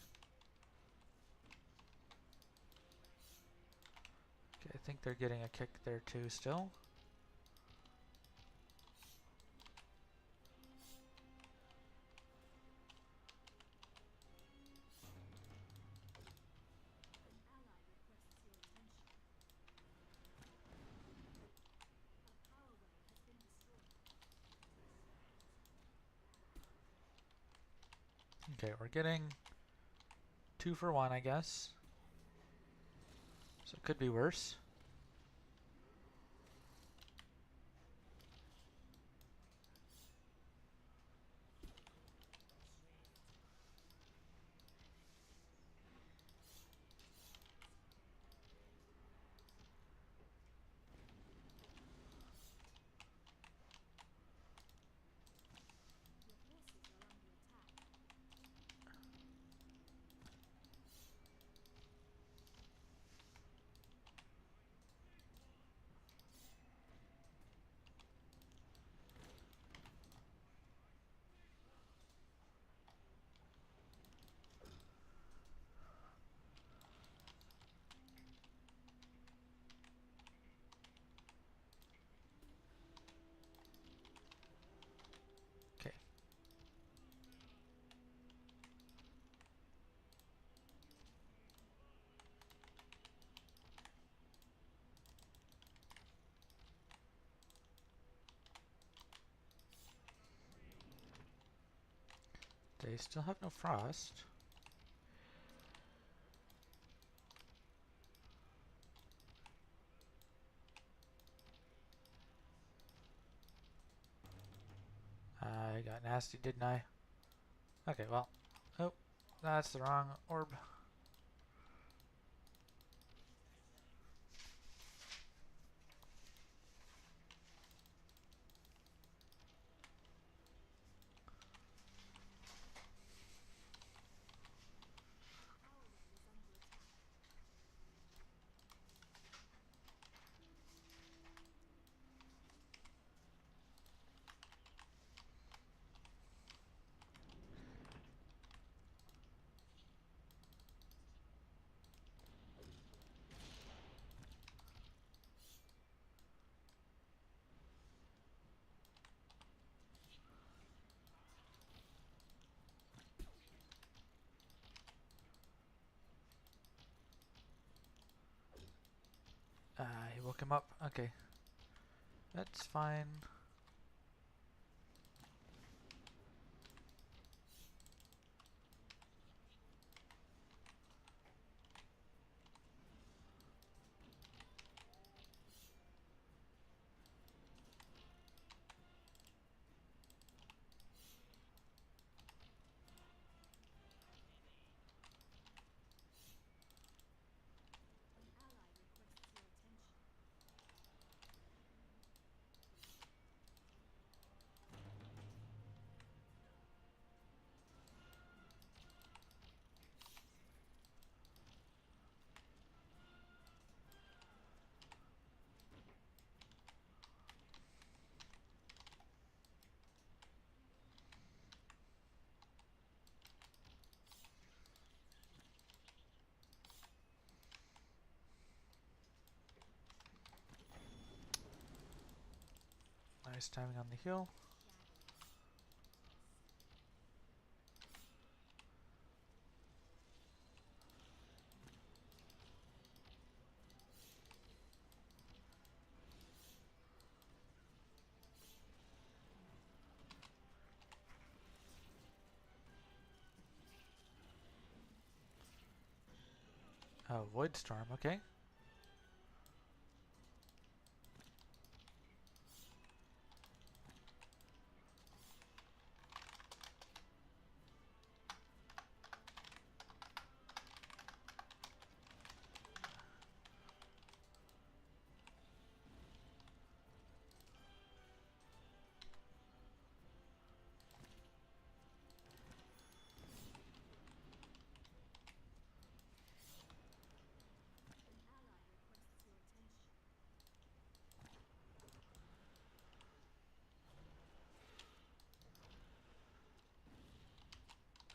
Okay, I think they're getting a kick there too still. Okay, we're getting 2 for 1, I guess. So it could be worse. Okay, still have no frost. I got nasty, didn't I? Okay, well. Oh, that's the wrong orb. He woke him up. Okay. That's fine. Nice timing on the heal. Oh, Void Storm, okay.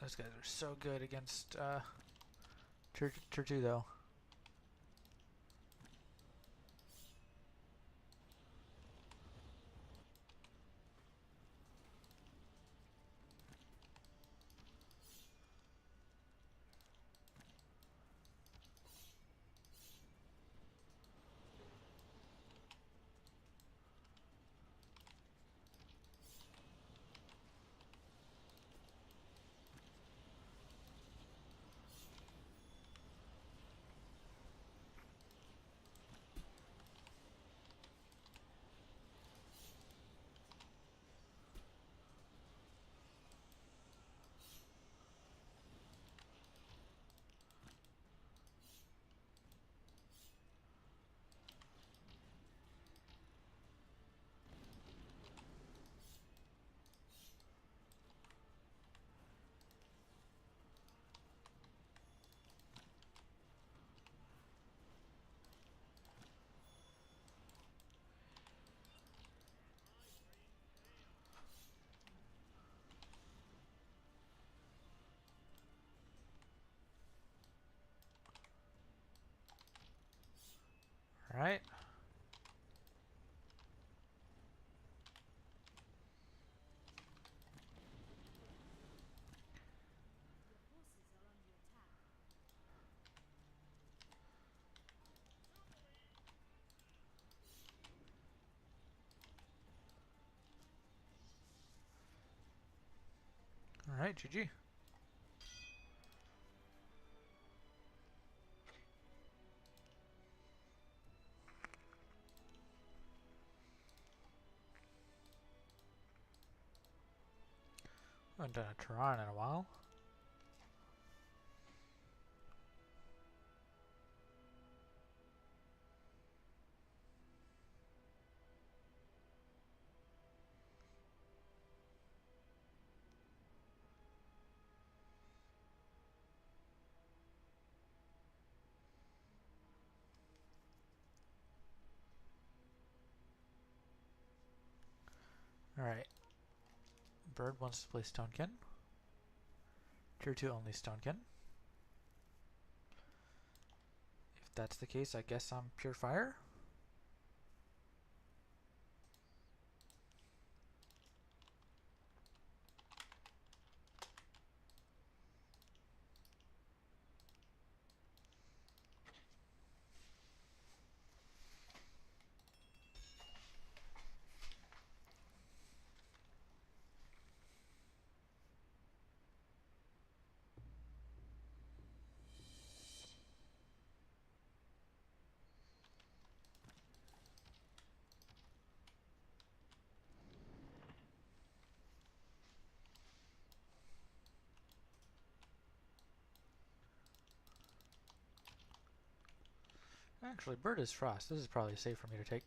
Those guys are so good against Tier 2 though. Alright. Alright, GG. I haven't done a Tehran in a while. Alright. Bird wants to play Stonekin. Tier 2 only Stonekin. If that's the case, I guess I'm Pure Fire. Actually, Bird is Frost. This is probably safe for me to take.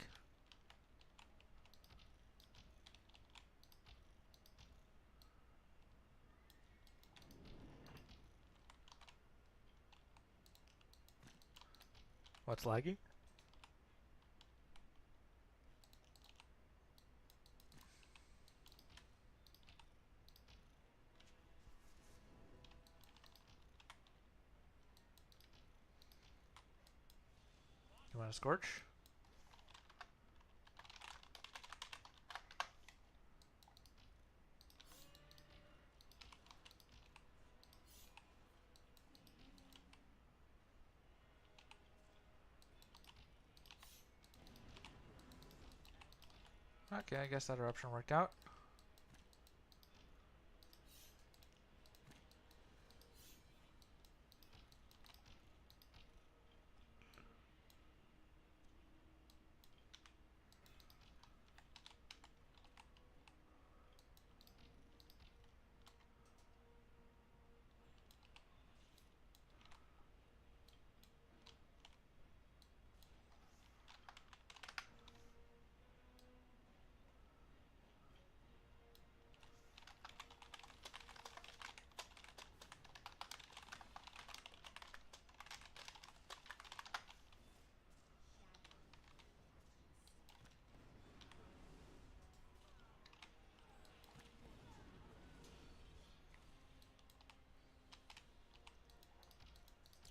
What's laggy? You want to Scorch? Okay, I guess that eruption worked out.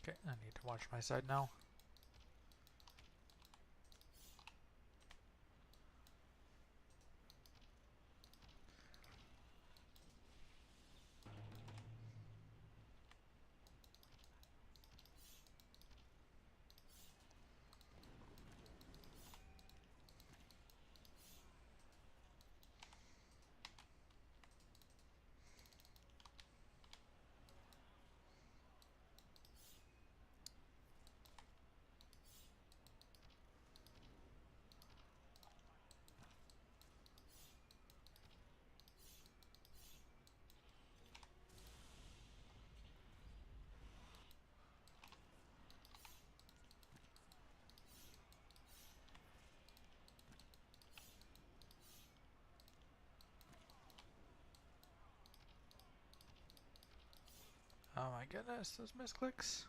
Okay, I need to watch my side now. Oh my goodness, those misclicks.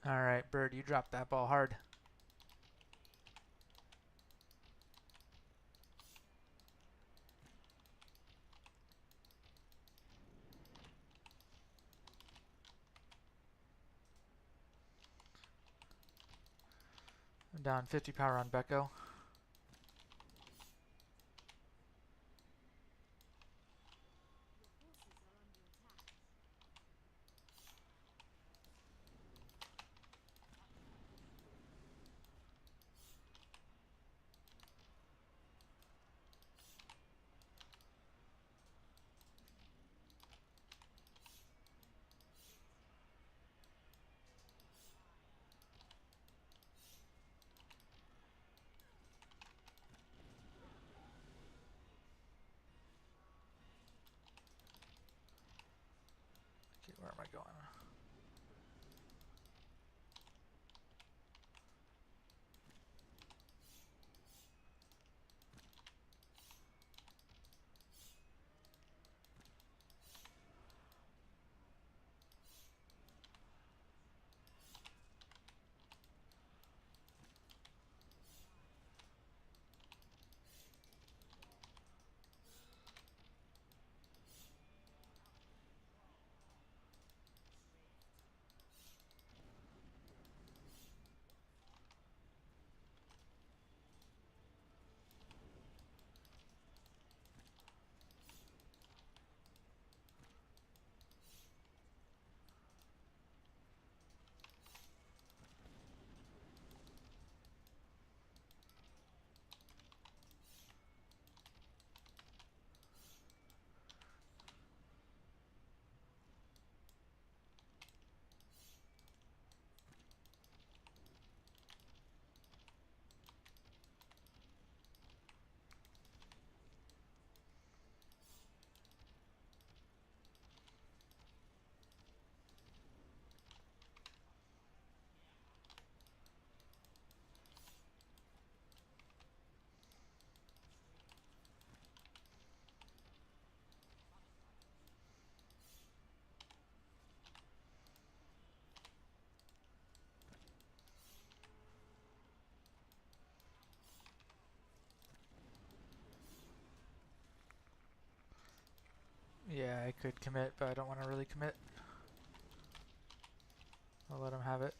Alright, Bird, you dropped that ball hard. I'm down 50 power on Becco. going. Yeah, I could commit, but I don't want to really commit. I'll let him have it.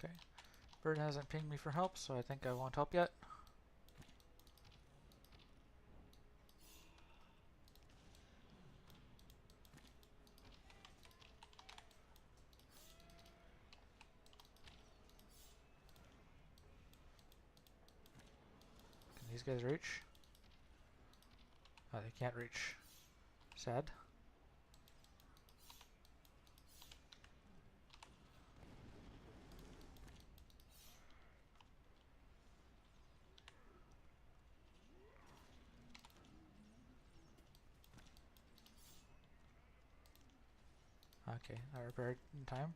Okay. Bird hasn't pinged me for help, so I think I won't help yet. Can these guys reach? Oh, they can't reach. Sad. Okay, I repaired in time.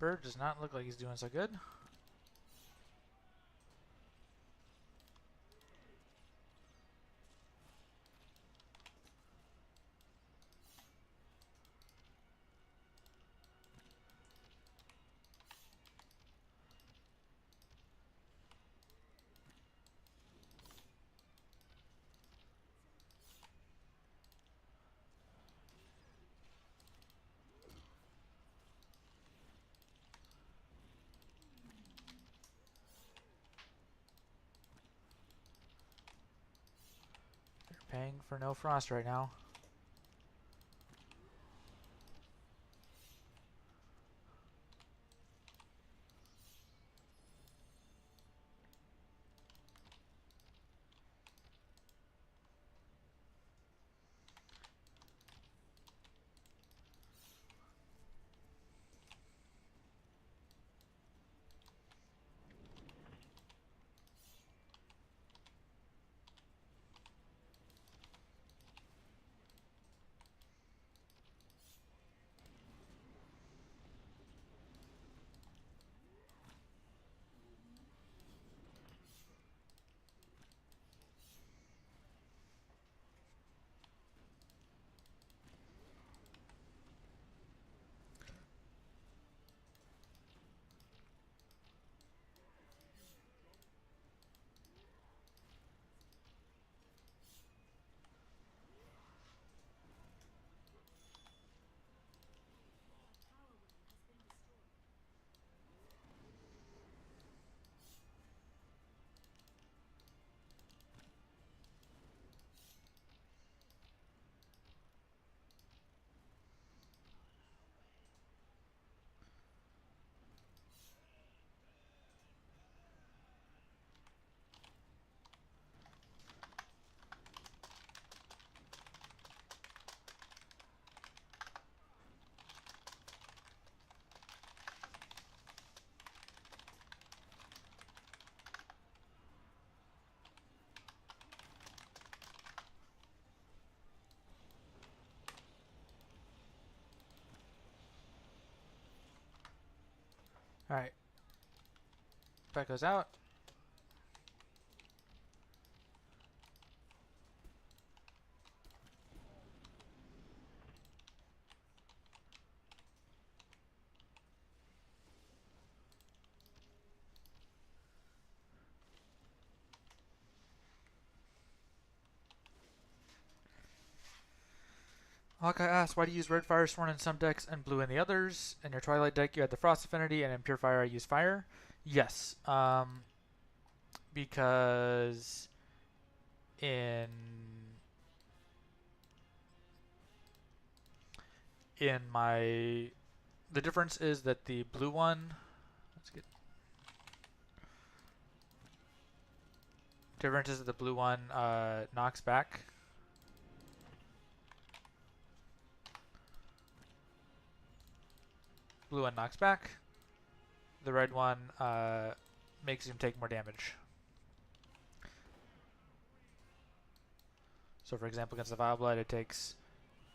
Bird does not look like he's doing so good. They're paying for no frost right now. Alright. That goes out. Hawkeye asks, why do you use red fire sworn in some decks and blue in the others? In your Twilight deck, you had the Frost Affinity, and in Pure Fire, I use fire. Yes, because in my the difference is that the blue one. Let's get. Difference is that the blue one knocks back. Blue one knocks back. The red one makes him take more damage. So for example, against the Vile Blood, it takes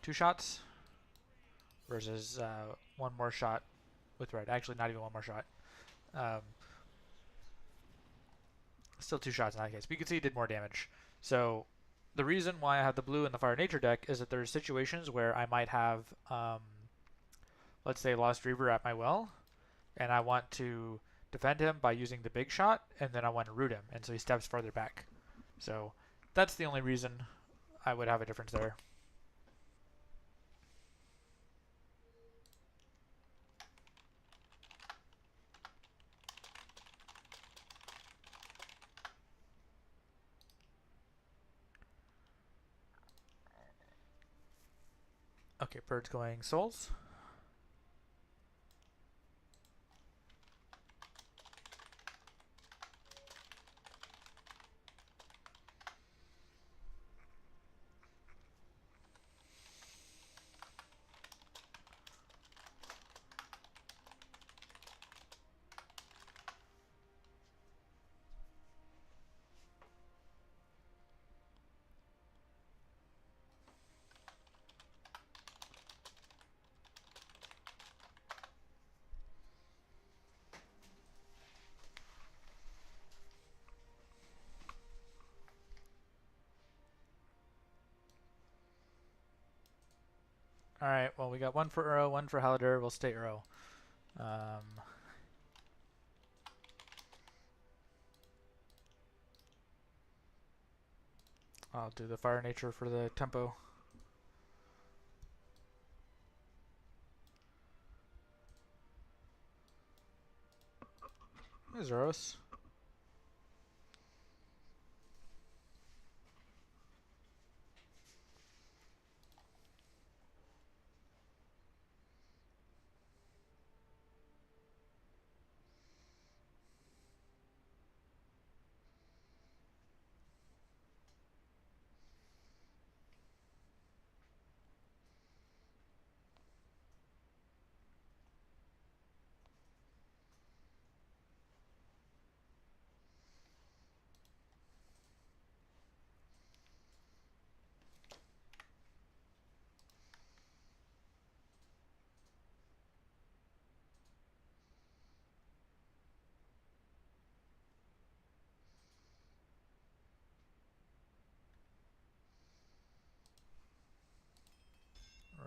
2 shots versus 1 more shot with red. Actually, not even 1 more shot. Still 2 shots in that case. But you can see it did more damage. So the reason why I have the blue in the Fire Nature deck is that there's situations where I might have, let's say, Lost Reaver at my well, and I want to defend him by using the big shot, and then I want to root him, and so he steps farther back. So that's the only reason I would have a difference there. Okay, Bird's going Souls. Alright, well, we got one for Uro, one for Haladur. We'll stay Uro. I'll do the Fire Nature for the tempo. There's Uros.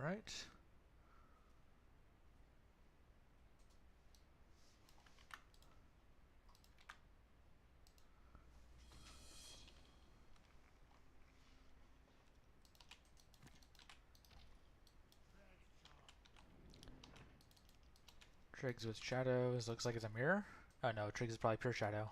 Right. Triggs with shadows. Looks like it's a mirror. Oh no, Triggs is probably pure shadow.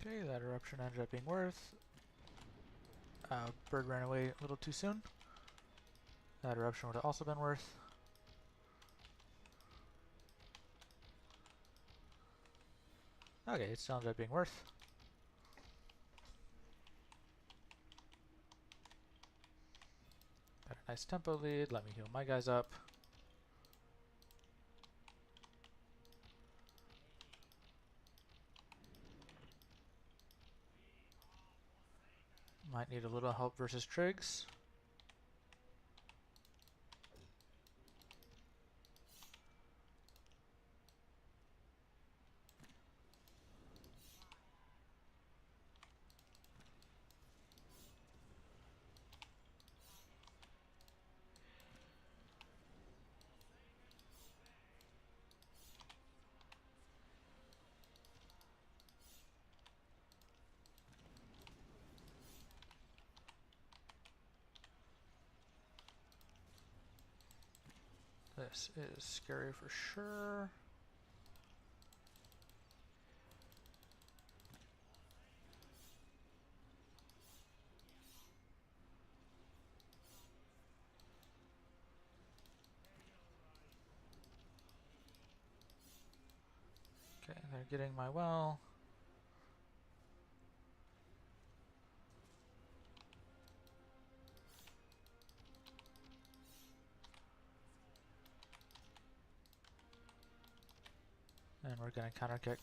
Okay, that eruption ended up being worth. Bird ran away a little too soon. That eruption would have also been worth. Okay, it still ended up being worth. Got a nice tempo lead. Let me heal my guys up. Might need a little help versus Triggs. This is scary for sure. Okay, they're getting my well. And we're gonna counter kick.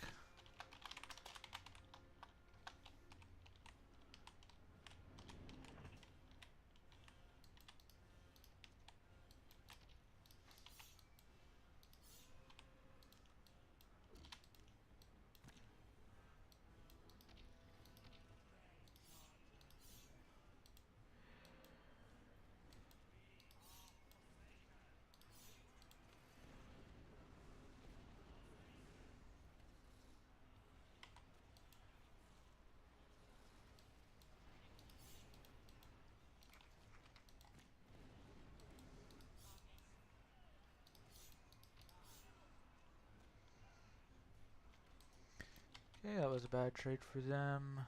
Okay, that was a bad trade for them.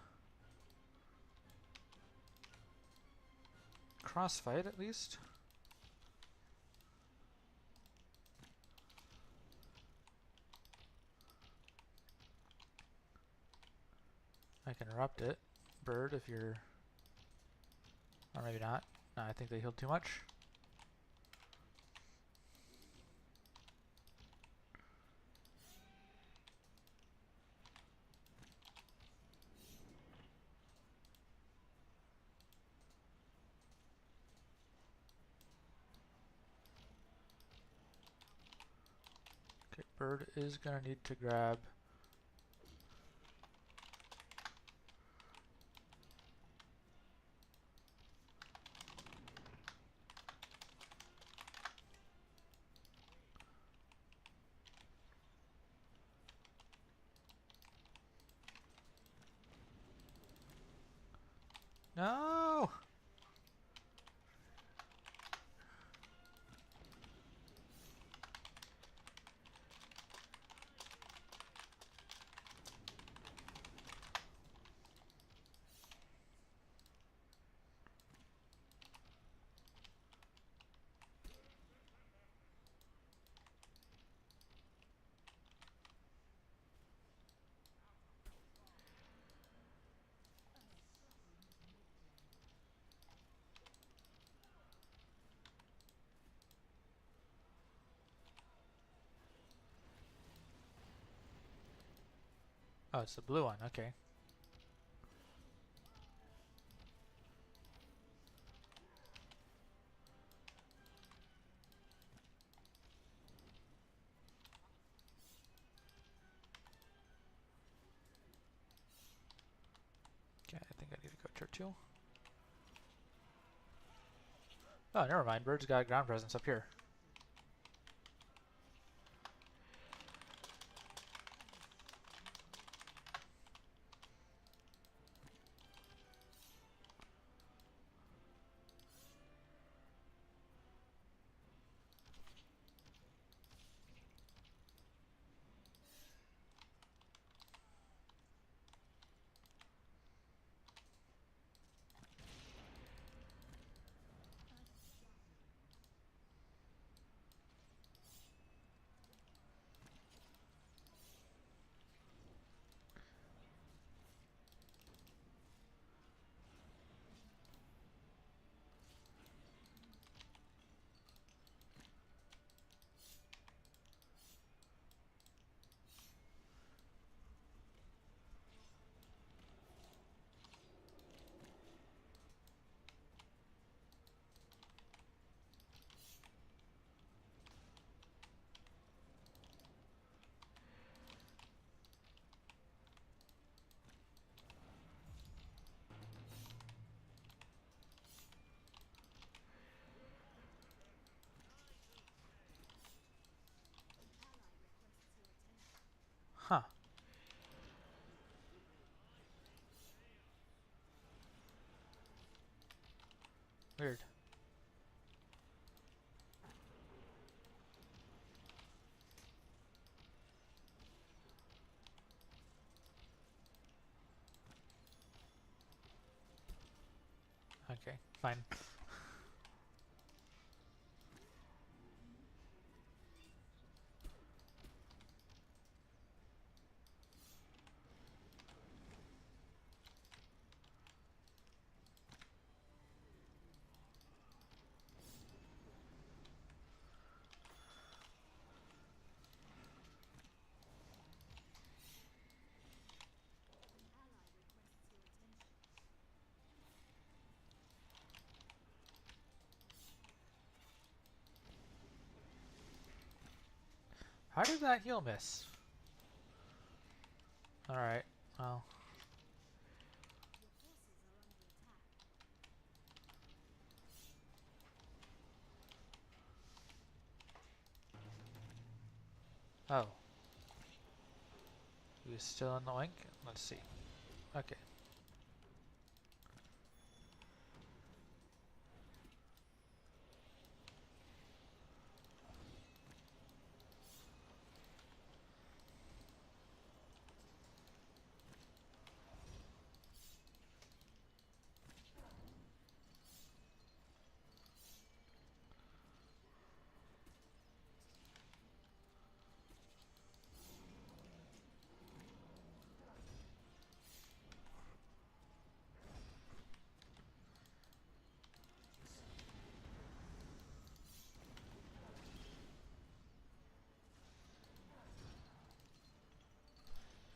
crossfight at least. I can erupt it. Bird, if you're... Or maybe not. No, I think they healed too much. Okay, Bird is gonna need to grab... No! Oh, it's the blue one, okay. Okay, I think I need to go Churchill. Oh, never mind. Bird's got ground presence up here. Huh. Weird. Okay, fine. How did that heal miss? Alright, well. Oh. He was still in the wink? Let's see. Okay.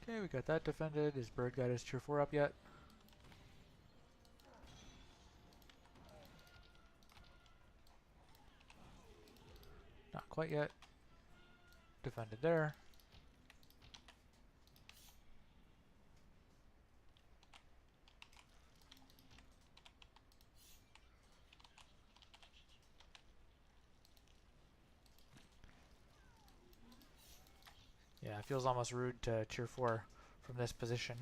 Okay, we got that defended. His bird got his tier 4 up yet? Not quite yet. Defended there. Yeah, it feels almost rude to tier 4 from this position.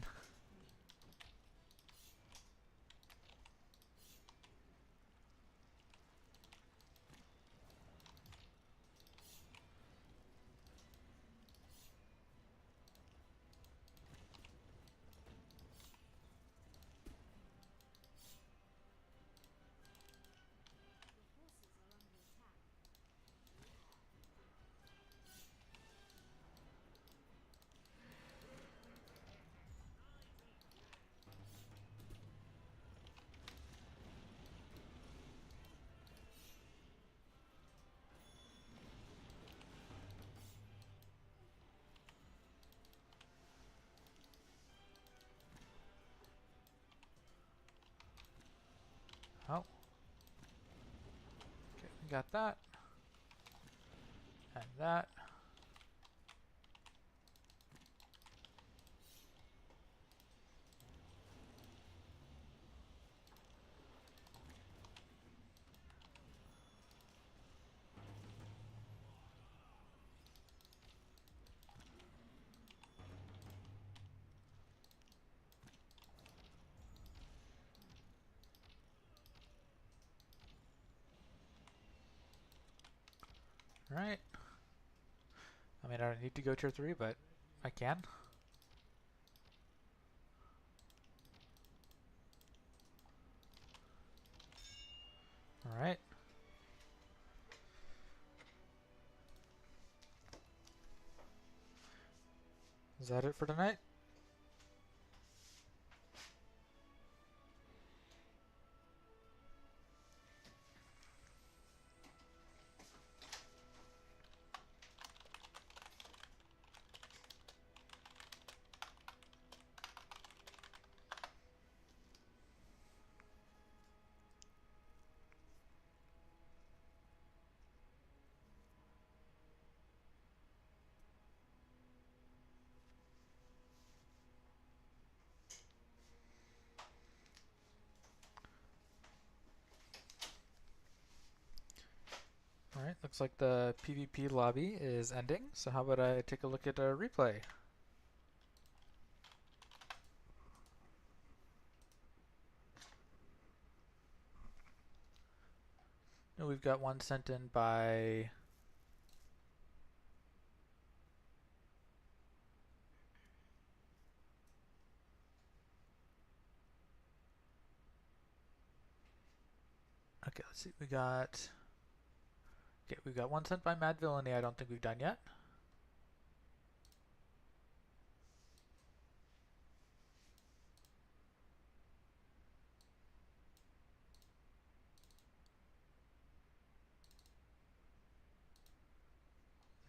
Oh. Okay, we got that. And that. Alright. I mean, I don't need to go tier 3, but I can. Alright. Is that it for tonight? Alright, looks like the PvP lobby is ending, so how about I take a look at a replay? And we've got one sent in by okay, let's see. We've got one sent by Mad Villainy I don't think we've done yet.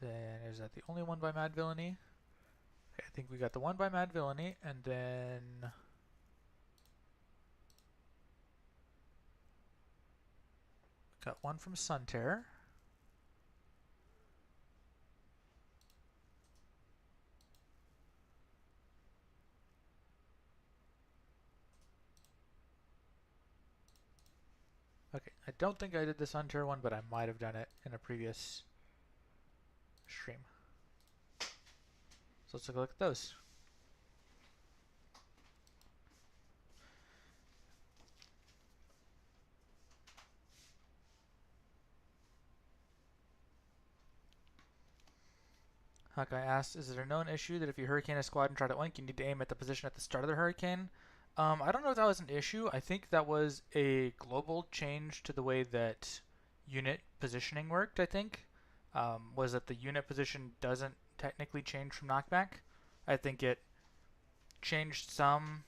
Then is that the only one by Mad Villainy? Okay, I think we got the one by Mad Villainy, and then got one from Sunterror. Okay, I don't think I did the Sunterror one, but I might have done it in a previous stream. So let's take a look at those. Hawkeye asks, is it a known issue that if you hurricane a squad and try to oink, you need to aim at the position at the start of the hurricane? I don't know if that was an issue. I think that was a global change to the way that unit positioning worked, I think. Was that the unit position doesn't technically change from knockback. I think it changed some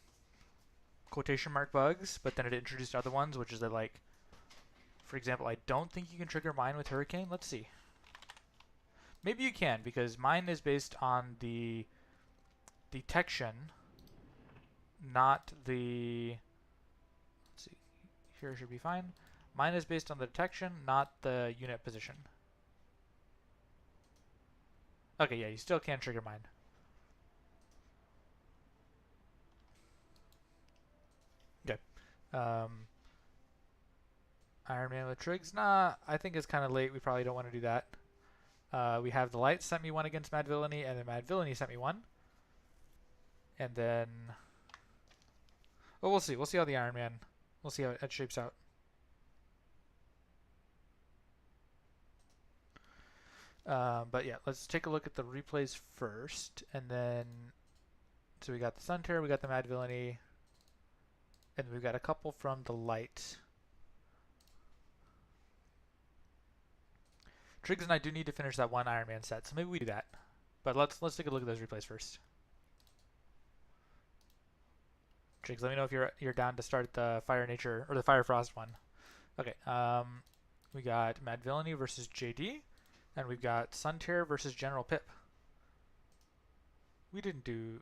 quotation mark bugs, but then it introduced other ones, which is that, like, for example, I don't think you can trigger mine with hurricane. Let's see. Maybe you can, because mine is based on the detection, not the... Let's see. Here should be fine. Mine is based on the detection, not the unit position. Okay, yeah, you still can trigger mine. Okay. Iron Man with Trigs? Nah, I think it's kind of late. We probably don't want to do that. We have the Light sent me one against Mad Villainy, and then Mad Villainy sent me one. And then... Well, we'll see. We'll see how the Iron Man... We'll see how it shapes out. But yeah, let's take a look at the replays first. And then... So we got the Sun Terror, we got the Mad Villainy, and we've got a couple from the Light. Triggs and I do need to finish that one Iron Man set, so maybe we do that. But let's take a look at those replays first. Triggs, let me know if you're down to start the Fire Nature or the Fire Frost one. Okay. We got Mad Villainy versus JD, and we've got Sun Terror versus General Pip. We didn't do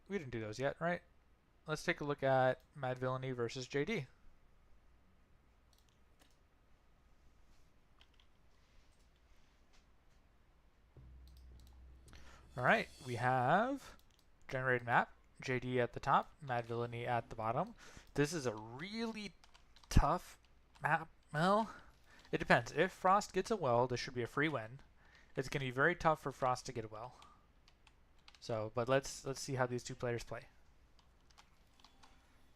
those yet, right? Let's take a look at Mad Villainy versus JD. All right, we have generated map, JD at the top, Mad Villainy at the bottom. This is a really tough map. Well, it depends. If Frost gets a well, this should be a free win. It's going to be very tough for Frost to get a well. So, but let's see how these two players play.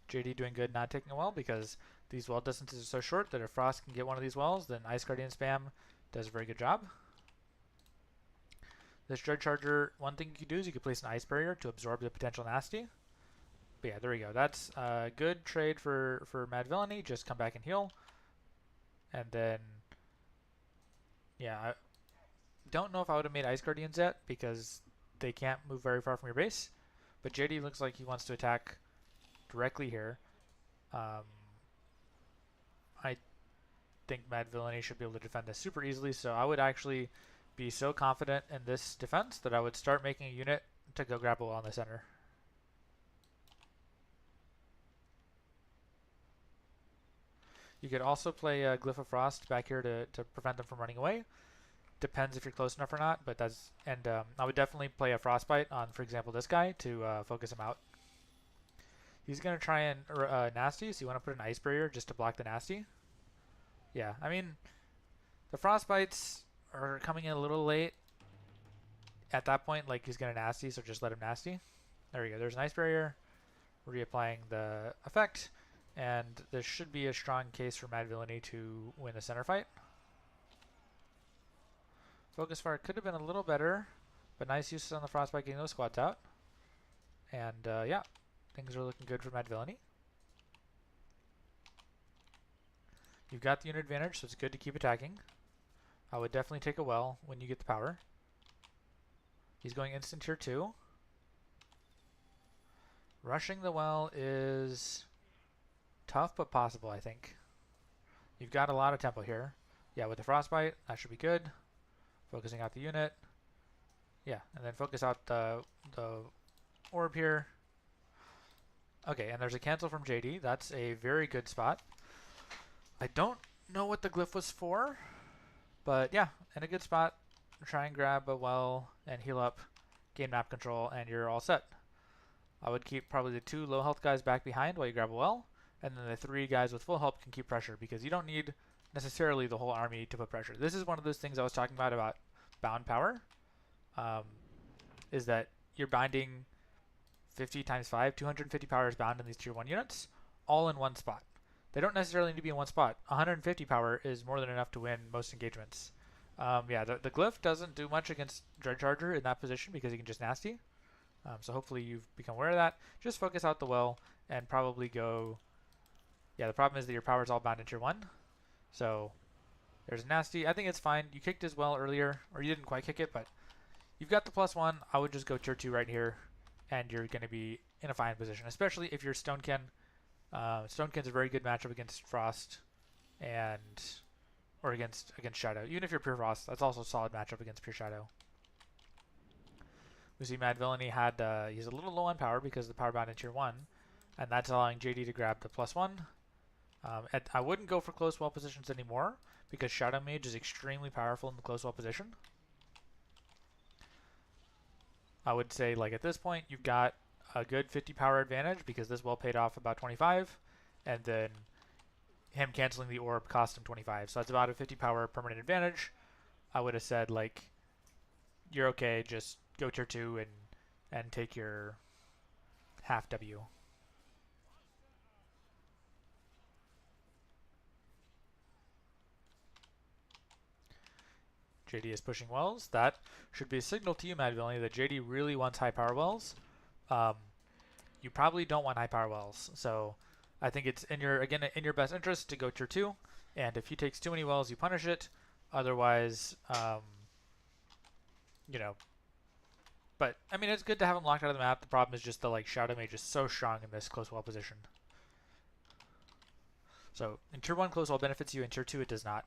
JD doing good not taking a well because these well distances are so short that if Frost can get one of these wells, then Ice Guardian spam does a very good job. This Dread Charger, one thing you can do is you can place an Ice Barrier to absorb the potential nasty. But yeah, there we go. That's a good trade for Mad Villainy. Just come back and heal. And then, yeah, I don't know if I would have made Ice Guardians yet because they can't move very far from your base. But JD looks like he wants to attack directly here. I think Mad Villainy should be able to defend this super easily, so I would actually be so confident in this defense that I would start making a unit to go grab a well in the center. You could also play a Glyph of Frost back here to prevent them from running away. Depends if you're close enough or not, but that's... And I would definitely play a Frostbite on, for example, this guy to focus him out. He's going to try and nasty, so you want to put an Ice Barrier just to block the nasty. Yeah, I mean, the Frostbites are coming in a little late. At that point, like, he's going to nasty, so just let him nasty. There we go. There's an Ice Barrier. Reapplying the effect. And there should be a strong case for Mad Villainy to win the center fight. Focus Fire could have been a little better, but nice use on the Frostbite getting those squads out. And yeah, things are looking good for Mad Villainy. You've got the unit advantage, so it's good to keep attacking. I would definitely take a well when you get the power. He's going instant tier 2. Rushing the well is tough but possible, I think. You've got a lot of tempo here. Yeah, with the Frostbite, that should be good. Focusing out the unit. Yeah, and then focus out the orb here. Okay, and there's a cancel from JD. That's a very good spot. I don't know what the glyph was for, but yeah, in a good spot. Try and grab a well and heal up, gain map control, and you're all set. I would keep probably the 2 low health guys back behind while you grab a well, and then the 3 guys with full health can keep pressure because you don't need necessarily the whole army to put pressure. This is one of those things I was talking about bound power, is that you're binding 50 times 5, 250 power is bound in these tier 1 units, all in one spot. They don't necessarily need to be in one spot. 150 power is more than enough to win most engagements. Yeah, the glyph doesn't do much against Dread Charger in that position because he can just nasty. So hopefully you've become aware of that. Just focus out the well and probably go... Yeah, the problem is that your power is all bound in tier 1. So there's nasty. I think it's fine. You kicked his well earlier, or you didn't quite kick it, but you've got the +1. I would just go tier 2 right here, and you're going to be in a fine position, especially if you're Stonekin. Stonekin's a very good matchup against Frost or against Shadow. Even if you're pure Frost, that's also a solid matchup against pure Shadow. We see Mad Villainy had, he's a little low on power because of the power bound in tier 1, and that's allowing JD to grab the +1. I wouldn't go for close wall positions anymore because Shadow Mage is extremely powerful in the close wall position. I would say, like, at this point, you've got a good 50 power advantage because this well paid off about 25, and then him canceling the orb cost him 25. So that's about a 50 power permanent advantage. I would have said, like, you're okay, just go tier 2 and take your half W. JD is pushing wells. That should be a signal to you, Mad Villainy, that JD really wants high power wells. You probably don't want high power wells, so I think it's in your best interest to go tier 2, and if he takes too many wells, you punish it. Otherwise, you know. But I mean, it's good to have him locked out of the map. The problem is just the Shadow Mage is so strong in this close wall position. So in tier 1, close wall benefits you. In tier 2, it does not.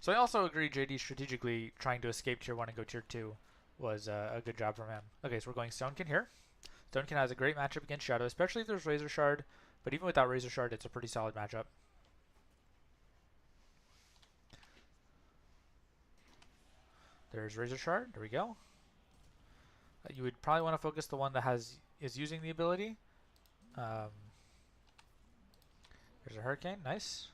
So I also agree JD strategically trying to escape tier 1 and go tier 2 was a good job from him. Okay, so we're going Stonekin here. Stonekin has a great matchup against Shadow, especially if there's Razor Shard. But even without Razor Shard, it's a pretty solid matchup. There's Razor Shard. There we go. You would probably want to focus the one that is using the ability. There's a Hurricane. Nice.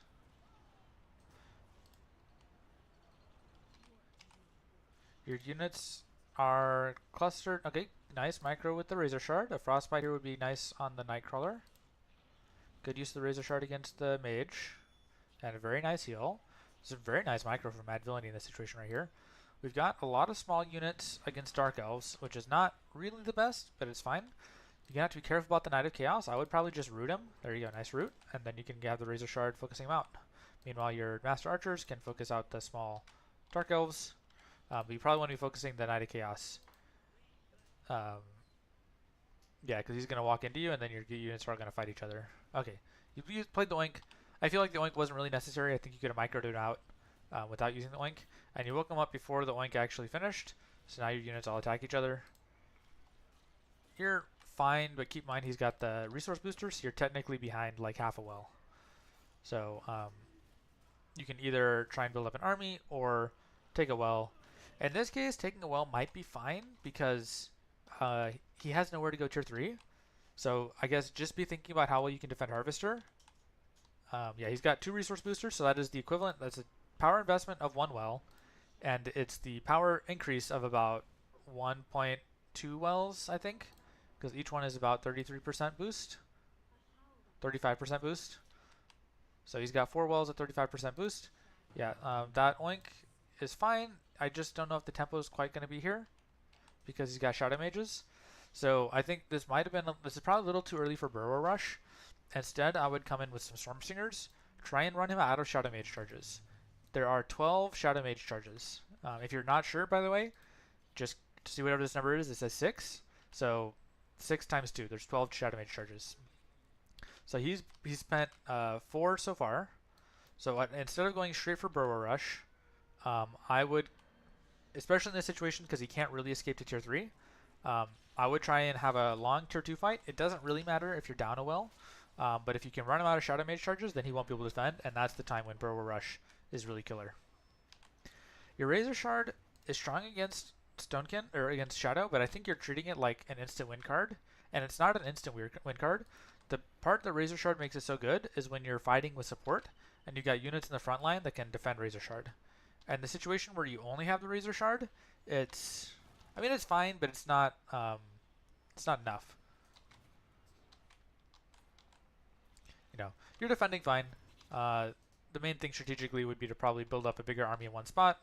Your units are clustered. Okay, nice micro with the Razor Shard. A Frostbite here would be nice on the Nightcrawler. Good use of the Razor Shard against the Mage. And a very nice heal. This is a very nice micro from Mad Villainy in this situation right here. We've got a lot of small units against Dark Elves, which is not really the best, but it's fine. You're going to have to be careful about the Knight of Chaos. I would probably just root him. There you go, nice root. And then you can have the Razor Shard focusing him out. Meanwhile, your Master Archers can focus out the small Dark Elves. But you probably want to be focusing the Knight of Chaos. Yeah, because he's going to walk into you, and then your units are going to fight each other. Okay, you played the Oink. I feel like the Oink wasn't really necessary. I think you could have microed it out without using the Oink. And you woke him up before the Oink actually finished. So now your units all attack each other. You're fine, but keep in mind he's got the resource booster, so you're technically behind like half a well. So you can either try and build up an army or take a well. In this case, taking a well might be fine because he has nowhere to go tier 3. So I guess just be thinking about how well you can defend Harvester. Yeah, he's got 2 resource boosters, so that is the equivalent. That's a power investment of 1 well, and it's the power increase of about 1.2 wells, I think, because each one is about 33% boost, 35% boost. So he's got 4 wells at 35% boost. Yeah, that Oink is fine. I just don't know if the tempo is quite going to be here because he's got Shadow Mages. So I think this might have been, this is probably a little too early for Burrow Rush. Instead, I would come in with some Storm Stingers, try and run him out of Shadow Mage charges. There are 12 Shadow Mage charges. If you're not sure, by the way, just see whatever this number is. It says 6. So 6 times 2. There's 12 Shadow Mage charges. So he's spent 4 so far. So instead of going straight for Burrow Rush, I would, especially in this situation because he can't really escape to tier 3, I would try and have a long tier 2 fight. It doesn't really matter if you're down a well, but if you can run him out of Shadow Mage charges, then he won't be able to defend, and that's the time when Burrow Rush is really killer. Your Razor Shard is strong against Stonekin, or against Shadow, but I think you're treating it like an instant win card, and it's not an instant win card. The part that Razor Shard makes it so good is when you're fighting with support, and you've got units in the front line that can defend Razor Shard. And the situation where you only have the Razor Shard, it's fine, but it's not enough. You know, you're defending fine. The main thing strategically would be to probably build up a bigger army in one spot.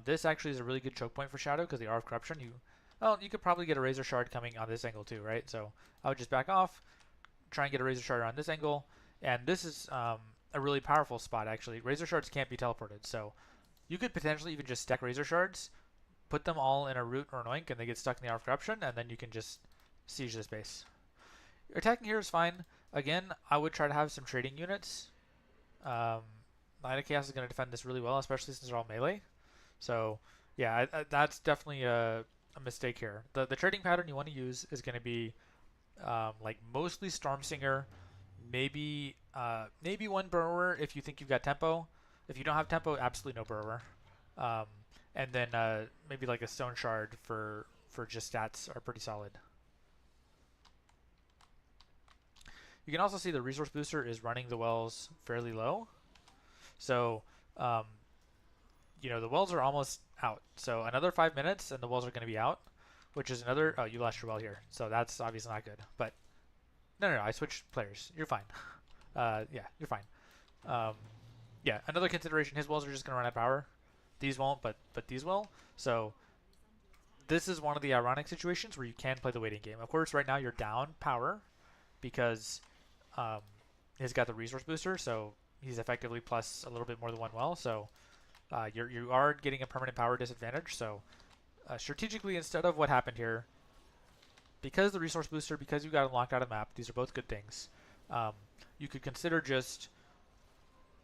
This actually is a really good choke point for Shadow because the R of Corruption. You could probably get a Razor Shard coming on this angle too, right? So I would just back off, try and get a Razor Shard around this angle, and this is a really powerful spot actually. Razor Shards can't be teleported, so you could potentially even just stack Razor Shards, put them all in a root or an Oink, and they get stuck in the R of Corruption, and then you can just siege this base. Attacking here is fine. Again, I would try to have some trading units. Knight of Chaos is going to defend this really well, especially since they're all melee. So, yeah, that's definitely a a mistake here. The trading pattern you want to use is going to be like mostly Stormsinger, maybe maybe one Burrower if you think you've got tempo. If you don't have tempo, absolutely no Burrower. Um, and then maybe like a Stone Shard for just stats are pretty solid. You can also see the resource booster is running the wells fairly low. So, you know, the wells are almost out. So another 5 minutes and the wells are going to be out, which is another, oh, you lost your well here. So that's obviously not good. But no, I switched players. You're fine. Yeah, you're fine. Yeah, another consideration, his wells are just going to run out of power. These won't, but these will. So this is one of the ironic situations where you can play the waiting game. Of course, right now you're down power because he's got the resource booster, so he's effectively plus a little bit more than one well. So you are getting a permanent power disadvantage. So strategically, instead of what happened here, because the resource booster, because you got him locked out of map, these are both good things. You could consider just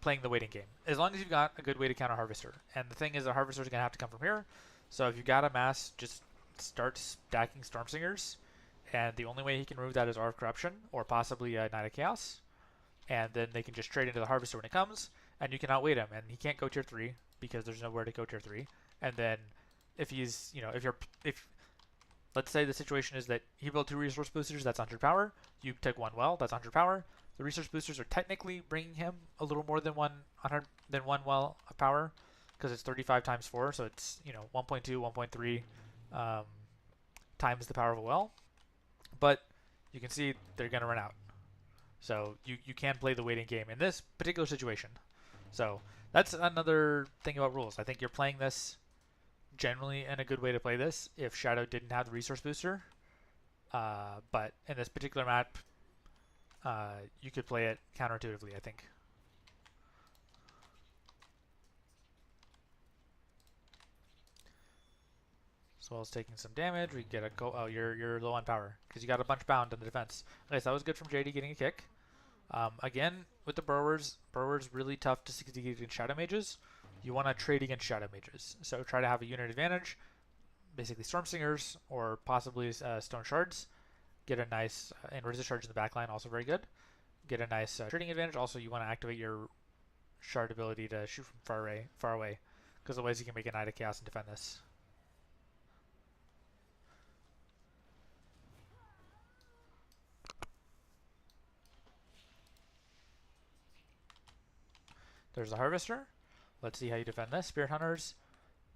playing the waiting game, as long as you've got a good way to counter Harvester. And the thing is, the Harvester is going to have to come from here. So if you've got a mass, just start stacking Stormsingers. And the only way he can remove that is Aura of Corruption, or possibly a Knight of Chaos. And then they can just trade into the Harvester when it comes, and you can outweight him. And he can't go tier 3, because there's nowhere to go tier 3. And then if he's, you know, if let's say the situation is that he built 2 resource boosters, that's 100 power. You took 1 well, that's 100 power. The resource boosters are technically bringing him a little more than one well of power, because it's 35 times 4, so it's, you know, 1.2, 1.3 times the power of a well. But you can see they're going to run out. So you can play the waiting game in this particular situation. So that's another thing about rules. I think you're playing this generally in a good way to play this if Shadow didn't have the resource booster. But in this particular map, you could play it counterintuitively, I think. So Swell's taking some damage. We get a go. Oh, you're low on power because you got a bunch bound in the defense. Okay, so that was good from JD getting a kick. Again, with the Burrowers really tough to succeed against Shadow Mages. You want to trade against Shadow Mages. So try to have a unit advantage, basically Storm Singers or possibly Stone Shards. Get a nice, and Resist Charge in the backline, also very good. Get a nice trading advantage. Also, you want to activate your Shard ability to shoot from far away, because otherwise you can make a Knight of Chaos and defend this. There's the Harvester. Let's see how you defend this. Spirit Hunters,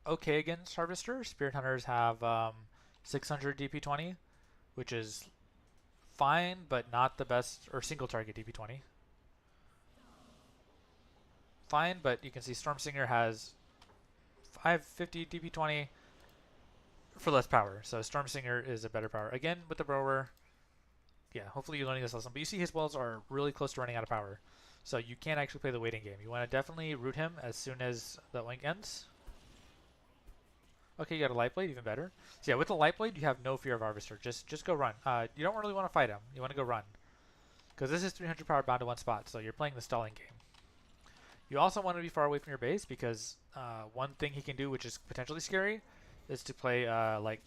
okay against Harvester. Spirit Hunters have 600 DP 20, which is fine, but not the best, or single target DP 20. Fine, but you can see Stormsinger has 550 DP 20 for less power. So Stormsinger is a better power. Again, with the Brower, yeah, hopefully you're learning this lesson. But you see his wells are really close to running out of power. So you can't actually play the waiting game. You want to definitely root him as soon as the link ends. Okay, you got a Light Blade, even better. So yeah, with the Light Blade, you have no fear of Harvester. Just go run. You don't really want to fight him. You want to go run. Because this is 300 power bound to one spot, so you're playing the stalling game. You also want to be far away from your base, because one thing he can do, which is potentially scary, is to play like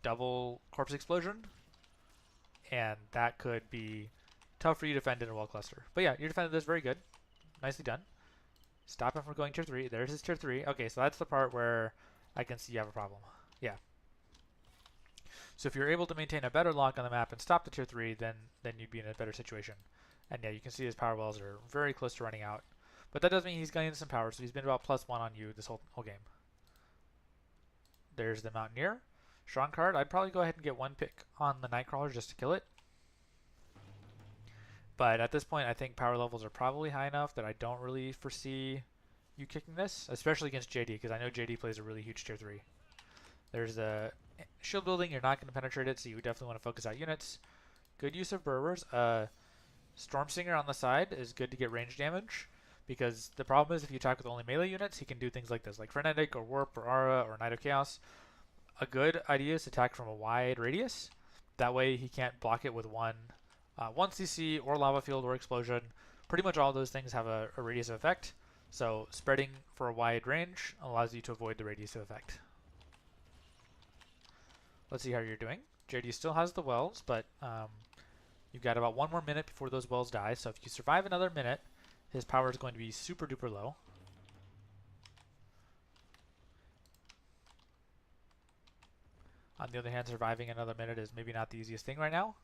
double Corpse Explosion. And that could be tough for you to defend in a well cluster. But yeah, your defended this very good. Nicely done. Stop him from going tier 3. There's his tier 3. Okay, so that's the part where I can see you have a problem. Yeah. So if you're able to maintain a better lock on the map and stop the tier 3, then you'd be in a better situation. And yeah, you can see his power wells are very close to running out. But that does mean he's gaining some power, so he's been about +1 on you this whole game. There's the Mountaineer. Strong card. I'd probably go ahead and get one pick on the Nightcrawler just to kill it. But at this point, I think power levels are probably high enough that I don't really foresee you kicking this, especially against JD, because I know JD plays a really huge tier 3. There's the shield building. You're not going to penetrate it, so you definitely want to focus out units. Good use of Burrowers. Stormsinger on the side is good to get range damage, because the problem is if you attack with only melee units, he can do things like this, like Frenetic or Warp or Aura or Knight of Chaos. A good idea is to attack from a wide radius. That way he can't block it with one CC or Lava Field or Explosion. Pretty much all those things have a radius of effect. So spreading for a wide range allows you to avoid the radius of effect. Let's see how you're doing. JD still has the wells, but you've got about 1 more minute before those wells die. So if you survive another minute, his power is going to be super duper low. On the other hand, surviving another minute is maybe not the easiest thing right now.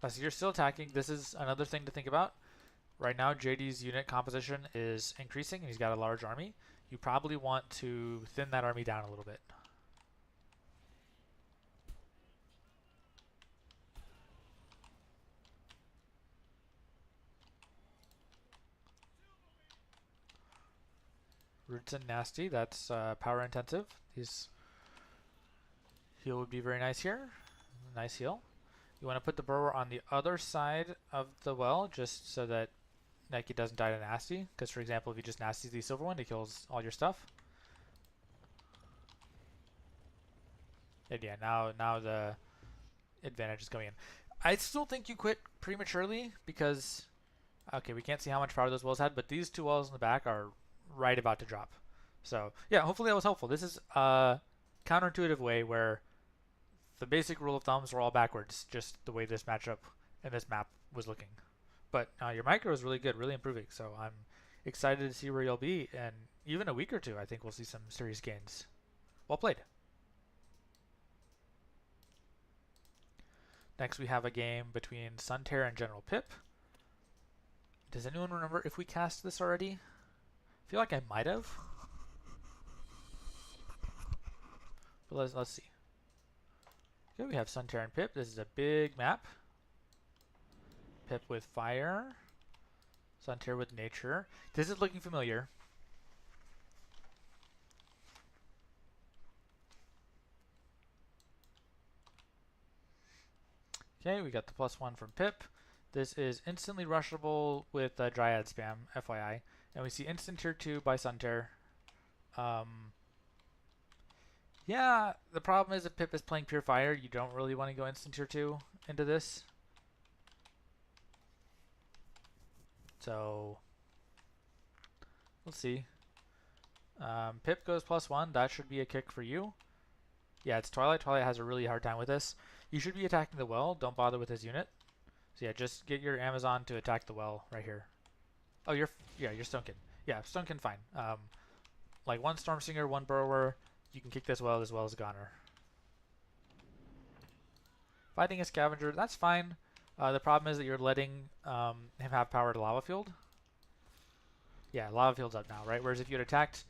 So you're still attacking. This is another thing to think about. Right now, JD's unit composition is increasing, and he's got a large army. You probably want to thin that army down a little bit. Roots and Nasty, that's power intensive. Heal would be very nice here. Nice heal. You want to put the burrower on the other side of the well, just so that Nike doesn't die to Nasty. Because, for example, if you just Nasty the Silver One, it kills all your stuff. And yeah, now the advantage is coming in. I still think you quit prematurely because, okay, we can't see how much power those wells had, but these 2 wells in the back are right about to drop. So yeah, hopefully that was helpful. This is a counterintuitive way where the basic rule of thumbs were all backwards, just the way this matchup and this map was looking. But your micro is really good, really improving. So I'm excited to see where you'll be. And even a week or two, I think we'll see some serious gains. Well played. Next, we have a game between Sunterra and General Pip. Does anyone remember if we cast this already? I feel like I might have. But let's see. Okay, we have Sunterra and Pip. This is a big map. Pip with fire. Sunterra with nature. This is looking familiar. Okay, we got the +1 from Pip. This is instantly rushable with Dryad spam, FYI. And we see instant tier 2 by Sunterra. Yeah, the problem is if Pip is playing pure fire, you don't really want to go instant tier 2 into this. So, we'll see. Pip goes +1. That should be a kick for you. Yeah, it's Twilight. Twilight has a really hard time with this. You should be attacking the well. Don't bother with his unit. So yeah, just get your Amazon to attack the well right here. Oh, you're Stonekin. Yeah, Stonekin fine. Like 1 Stormsinger, 1 Burrower. You can kick this well as Goner. Fighting a Scavenger, that's fine. The problem is that you're letting him have power to Lava Field. Yeah, Lava Field's up now, right? Whereas if you had attacked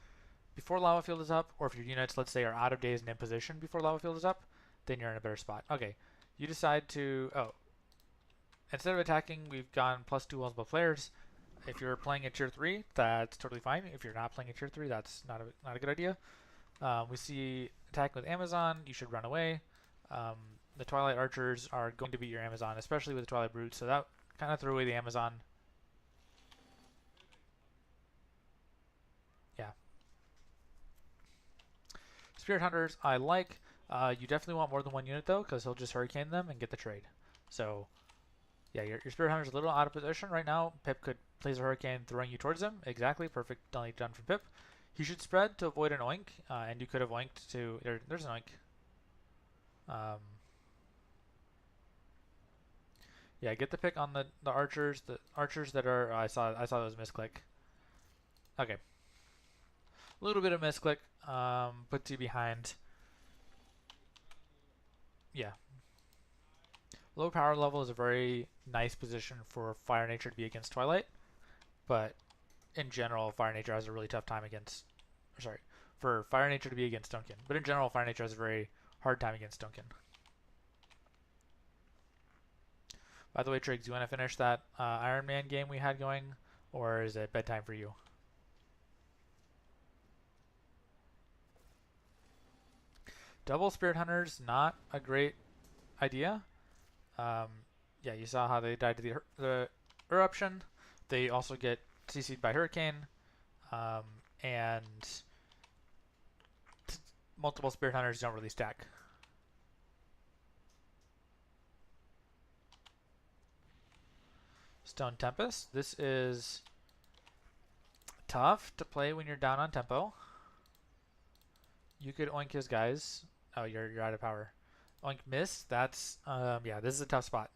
before Lava Field is up, or if your units, let's say, are out of days and in position before Lava Field is up, then you're in a better spot. Okay, you decide to, instead of attacking, we've gone +2 wells by players. If you're playing at tier 3, that's totally fine. If you're not playing at tier 3, that's not a good idea. We see attack with Amazon, you should run away. The Twilight Archers are going to beat your Amazon, especially with the Twilight Brute, so that kind of threw away the Amazon. Yeah. Spirit Hunters, I like. You definitely want more than 1 unit, though, because he'll just Hurricane them and get the trade. So, yeah, your Spirit Hunter's a little out of position right now. Pip could place a Hurricane throwing you towards him. Exactly, perfect done from Pip. He should spread to avoid an oink, and you could have oinked to... There's an oink. Yeah, get the pick on the archers. The archers that are... I saw those misclick. Okay. A little bit of misclick. Puts you behind. Yeah. Low power level is a very nice position for Fire Nature to be against Twilight, but in general, Fire Nature has a really tough time against... Sorry, for Fire Nature to be against Duncan. But in general, Fire Nature has a very hard time against Duncan. By the way, Triggs, you want to finish that Iron Man game we had going, or is it bedtime for you? Double Spirit Hunters, not a great idea. Yeah, you saw how they died to the eruption. They also get CC'd by Hurricane, and multiple Spirit Hunters don't really stack. Stone Tempest. This is tough to play when you're down on tempo. You could oink his guys. Oh, you're out of power. Oink miss. That's yeah, this is a tough spot.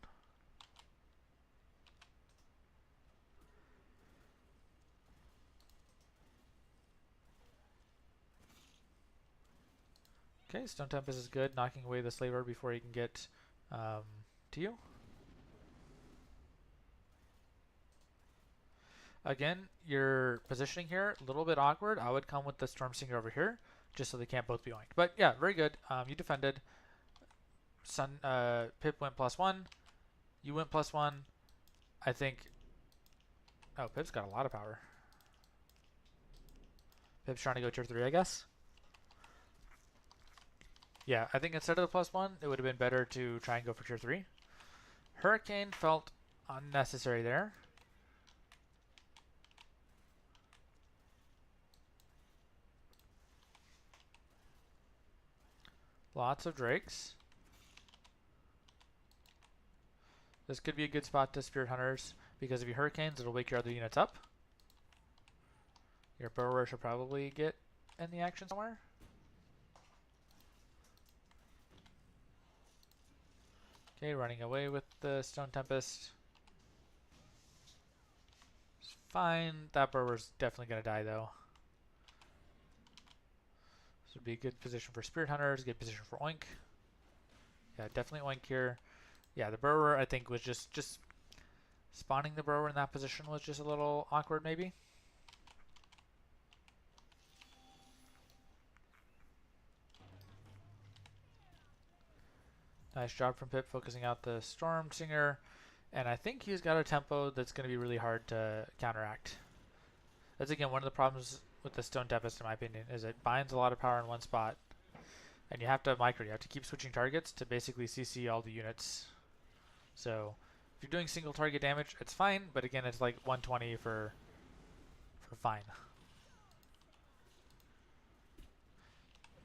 Okay, Stone Tempest is good, knocking away the Slaver before he can get to you. Again, your positioning here, a little bit awkward. I would come with the Stormsinger over here, just so they can't both be oinked. But yeah, very good. You defended. Pip went +1. You went +1. I think... Oh, Pip's got a lot of power. Pip's trying to go tier 3, I guess. Yeah, I think instead of the +1, it would have been better to try and go for tier 3. Hurricane felt unnecessary there. Lots of Drakes. This could be a good spot to Spirit Hunters, because if you Hurricanes, it'll wake your other units up. Your Burrower should probably get in the action somewhere. Okay, running away with the Stone Tempest. It's fine. That Burrower's definitely going to die, though. This would be a good position for Spirit Hunters, good position for Oink. Yeah, definitely Oink here. Yeah, the Burrower, I think, was just spawning the Burrower in that position was just a little awkward, maybe. Nice job from Pip focusing out the Stormsinger. And I think he's got a tempo that's going to be really hard to counteract. That's, again, one of the problems with the Stone Tempest, in my opinion, is it binds a lot of power in one spot. And you have to micro. You have to keep switching targets to basically CC all the units. So if you're doing single target damage, it's fine. But again, it's like 120 for fine.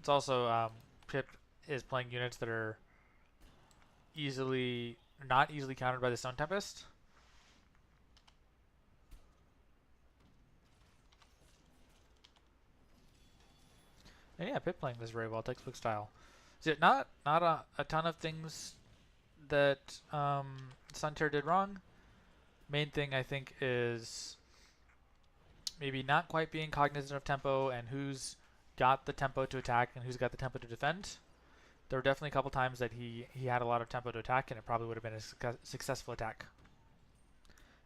It's also Pip is playing units that are not easily countered by the Stone Tempest. And yeah, Pip playing this very well, textbook style. So not a ton of things that Suntier did wrong. Main thing I think is maybe not quite being cognizant of tempo and who's got the tempo to attack and who's got the tempo to defend. There were definitely a couple times that he had a lot of tempo to attack, and it probably would have been a successful attack.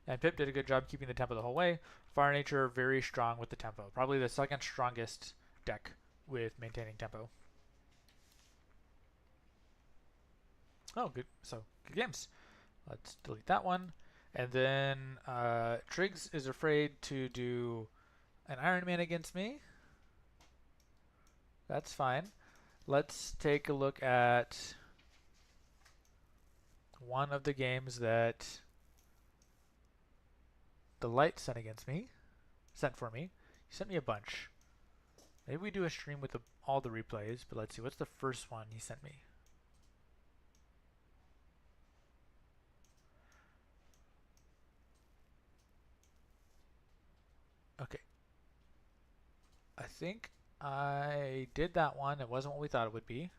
And Pip did a good job keeping the tempo the whole way. Fire Nature very strong with the tempo. Probably the second strongest deck with maintaining tempo. Oh, good. So, good games. Let's delete that one. And then Triggs is afraid to do an Iron Man against me. That's fine. Let's take a look at one of the games that the Light sent for me. He sent me a bunch. Maybe we do a stream with all the replays, but let's see. What's the first one he sent me? Okay. I think I did that one. It wasn't what we thought it would be.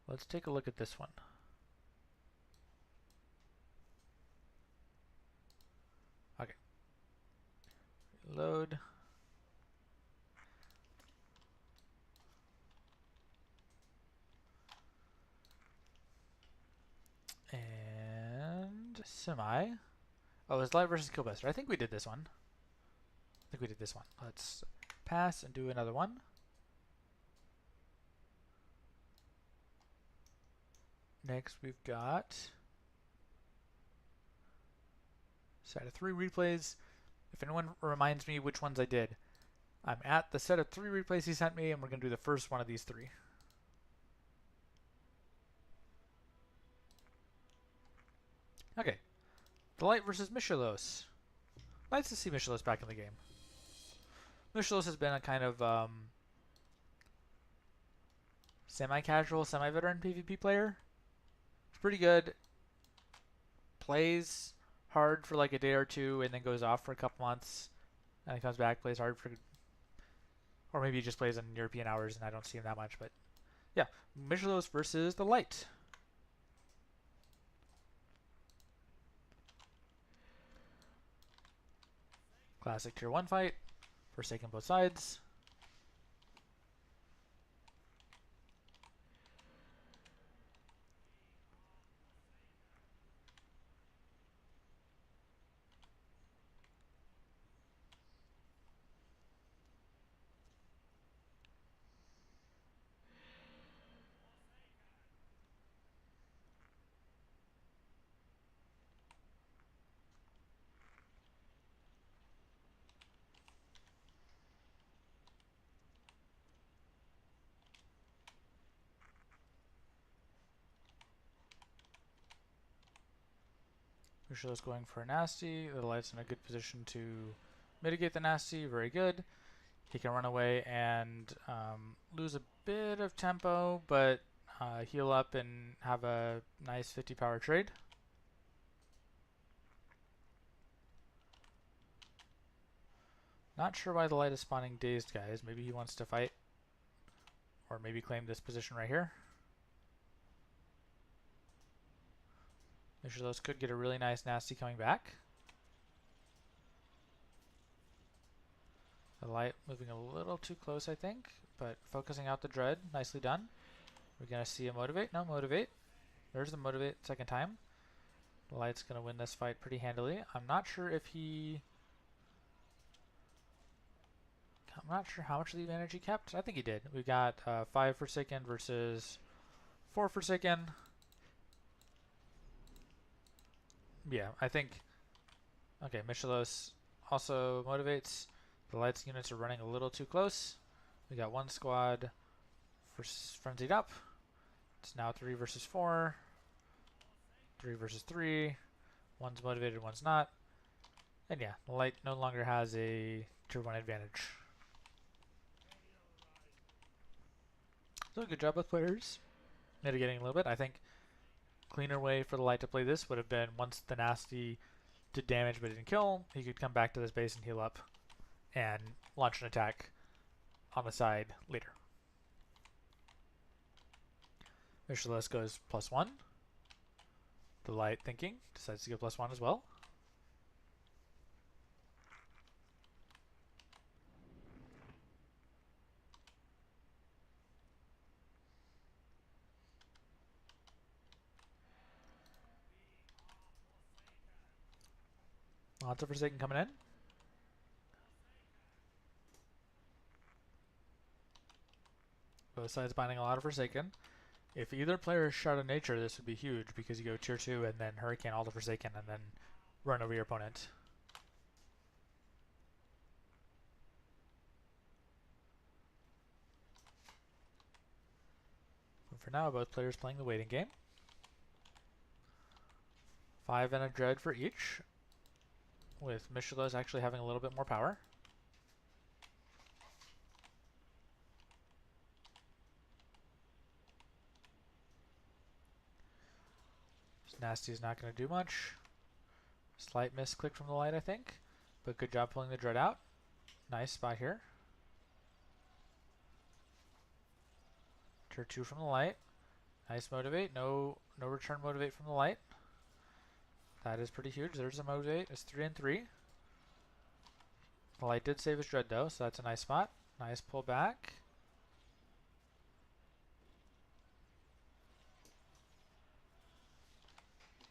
Let's take a look at this one. Okay. Reload. And semi. Oh, it's Light versus Killbuster. I think we did this one. Let's pass and do another one. Next we've got set of 3 replays. If anyone reminds me which ones I did, I'm at the set of 3 replays he sent me, and we're going to do the first one of these 3. Okay. The Light versus Michelos. Nice to see Michelos back in the game. Michelos has been a kind of semi-casual, semi-veteran PvP player. It's pretty good. Plays hard for like a day or two and then goes off for a couple months and then comes back, plays hard for, or maybe he just plays on European hours and I don't see him that much. But yeah, Michelos versus the Light. Classic tier 1 fight. Forsaken both sides. Michelos going for a nasty. The Light's in a good position to mitigate the nasty. Very good. He can run away and lose a bit of tempo, but heal up and have a nice 50 power trade. Not sure why the Light is spawning dazed guys. Maybe he wants to fight, or maybe claim this position right here. Michelos could get a really nice nasty coming back. The Light moving a little too close, I think, but focusing out the Dread. Nicely done. We're going to see a motivate. No, motivate. There's the motivate second time. The Light's going to win this fight pretty handily. I'm not sure how much of the advantage he kept. I think he did. We got 5 Forsaken versus 4 Forsaken. Yeah, I think... Okay, Michelos also motivates. The Light's units are running a little too close. We got one squad frenzied up. It's now 3 versus 4. 3 versus 3. One's motivated, one's not. And yeah, the Light no longer has a tier 1 advantage. So good job with players. Mitigating a little bit. I think cleaner way for the Light to play this would have been once the nasty did damage but didn't kill, he could come back to this base and heal up and launch an attack on the side later. Michelos goes +1. The Light thinking decides to go +1 as well. Lots of Forsaken coming in. Both sides binding a lot of Forsaken. If either player is Shroud of Nature, this would be huge because you go tier 2 and then Hurricane all the Forsaken and then run over your opponent. But for now, both players playing the waiting game. 5 and a Dread for each, with Michelos actually having a little bit more power. Nasty is not going to do much. Slight misclick from the Light, I think, but good job pulling the Dread out. Nice spot here. Tier 2 from the Light. Nice motivate. No return motivate from the Light. That is pretty huge. There's a motivate. It's 3 and 3. The Light did save his Dread though, so that's a nice spot. Nice pull back.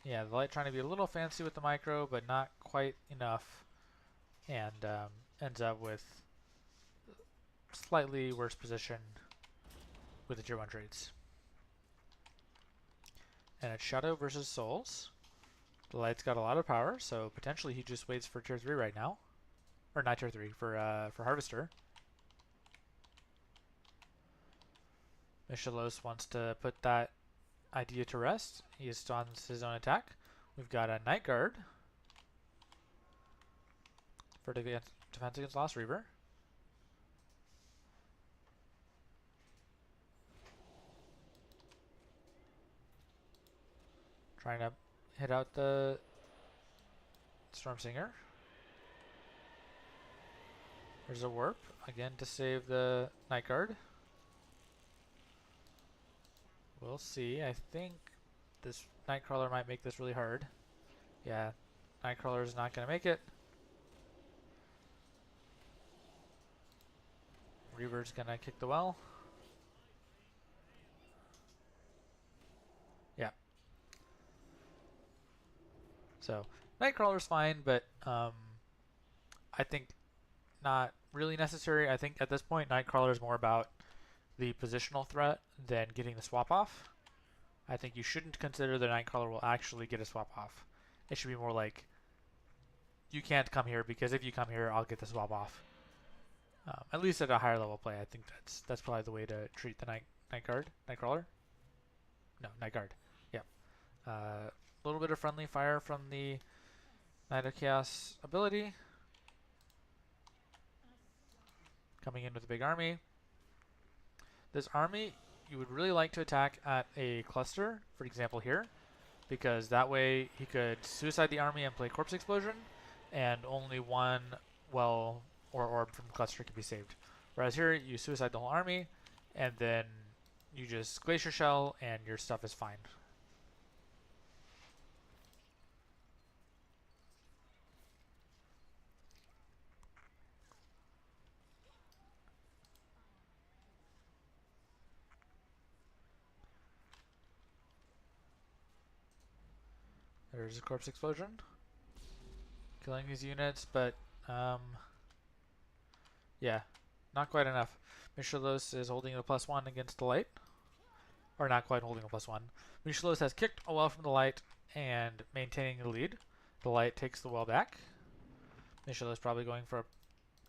Yeah, the Light trying to be a little fancy with the micro, but not quite enough, and ends up with slightly worse position with the tier 1 trades. And it's Shadow versus Souls. The Light's got a lot of power, so potentially he just waits for tier 3 right now. Or not tier 3, for Harvester. Michelos wants to put that idea to rest. He is still on his own attack. We've got a Night Guard for defense against Lost Reaver. Trying to hit out the Stormsinger. There's a warp, again to save the Night Guard. We'll see. I think this Nightcrawler might make this really hard. Yeah, Nightcrawler is not going to make it. Reaver's going to kick the well. Yeah. So, Nightcrawler's fine, but I think not really necessary. I think at this point, Nightcrawler is more about the positional threat than getting the swap off. I think you shouldn't consider the Nightcrawler will actually get a swap off. It should be more like, you can't come here because if you come here, I'll get the swap off. At least at a higher level play, I think that's probably the way to treat the Nightcrawler. No, Night Guard. Yep. A little bit of friendly fire from the Knight of Chaos ability. Coming in with a big army. This army, you would really like to attack at a cluster, for example here, because that way he could suicide the army and play Corpse Explosion, and only one well or orb from the cluster can be saved. Whereas here, you suicide the whole army, and then you just Glacier Shell, and your stuff is fine. There's a Corpse Explosion. Killing these units, but yeah, not quite enough. Michelos is holding a +1 against the light. Or not quite holding a +1. Michelos has kicked a well from the light and maintaining the lead. The light takes the well back. Michelos probably going for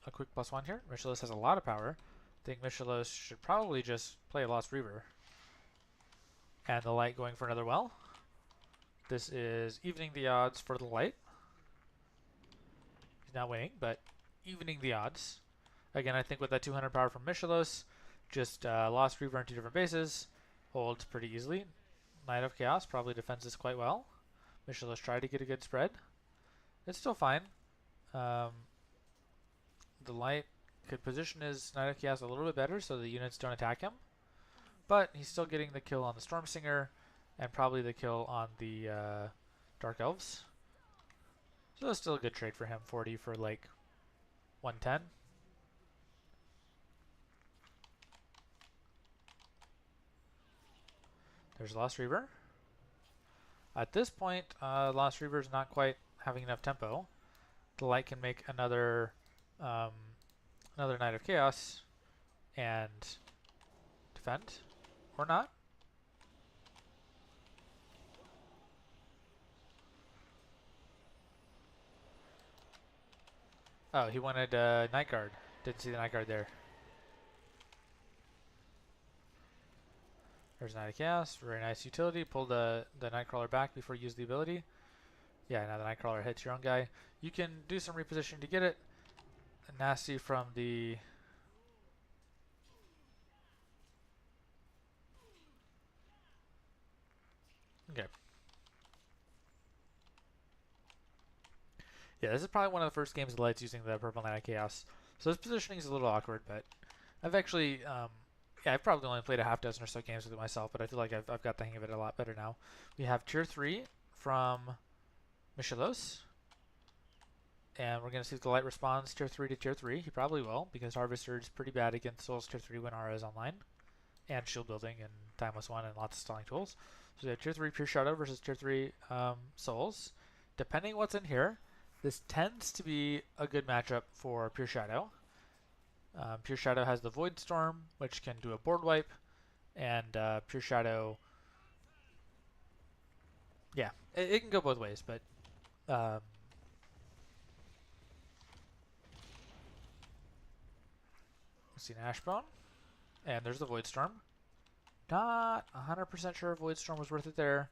a quick +1 here. Michelos has a lot of power. I think Michelos should probably just play a Lost Reaver. And the light going for another well. This is evening the odds for the light. He's not winning, but evening the odds. Again, I think with that 200 power from Michelos, just Lost Reaver on 2 different bases, holds pretty easily. Knight of Chaos probably defends this quite well. Michelos tried to get a good spread. It's still fine. The light could position his Knight of Chaos a little bit better so the units don't attack him. But he's still getting the kill on the Stormsinger and probably the kill on the Dark Elves. So that's still a good trade for him. 40 for like 110. There's Lost Reaver. At this point, Lost Reaver is not quite having enough tempo. The light can make another Knight of Chaos and defend, or not. Oh, he wanted Night Guard. Didn't see the Night Guard there. There's Knight of Chaos. Very nice utility. Pull the Nightcrawler back before you use the ability. Yeah, now the Nightcrawler hits your own guy. You can do some repositioning to get it. Nasty from the... Okay. Yeah, this is probably one of the first games of the Lights using the purple Knight of Chaos. So this positioning is a little awkward, but I've actually... yeah, I've probably only played a half dozen or so games with it myself, but I feel like I've got the hang of it a lot better now. We have Tier 3 from Michelos. And we're going to see if the light responds Tier 3 to Tier 3. He probably will, because Harvester is pretty bad against Souls Tier 3 when Aura is online. And shield building and Timeless 1 and lots of stalling tools. So we have Tier 3 Pure Shadow versus Tier 3 Souls. Depending what's in here, this tends to be a good matchup for Pure Shadow. Pure Shadow has the Void Storm, which can do a board wipe, and Pure Shadow, yeah, it can go both ways, but let's see an Ashbone, and there's the Void Storm. Not 100% sure if Void Storm was worth it there,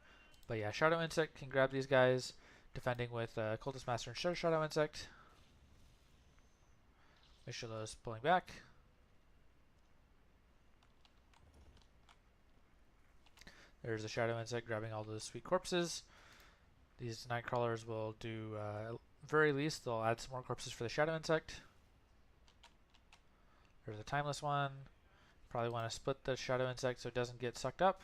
but yeah, Shadow Insect can grab these guys, defending with Cultist Master and Shadow Insect. Michelos pulling back. There's the Shadow Insect grabbing all those sweet corpses. These Nightcrawlers will do very least, they'll add some more corpses for the Shadow Insect. There's a timeless one. Probably want to split the Shadow Insect so it doesn't get sucked up.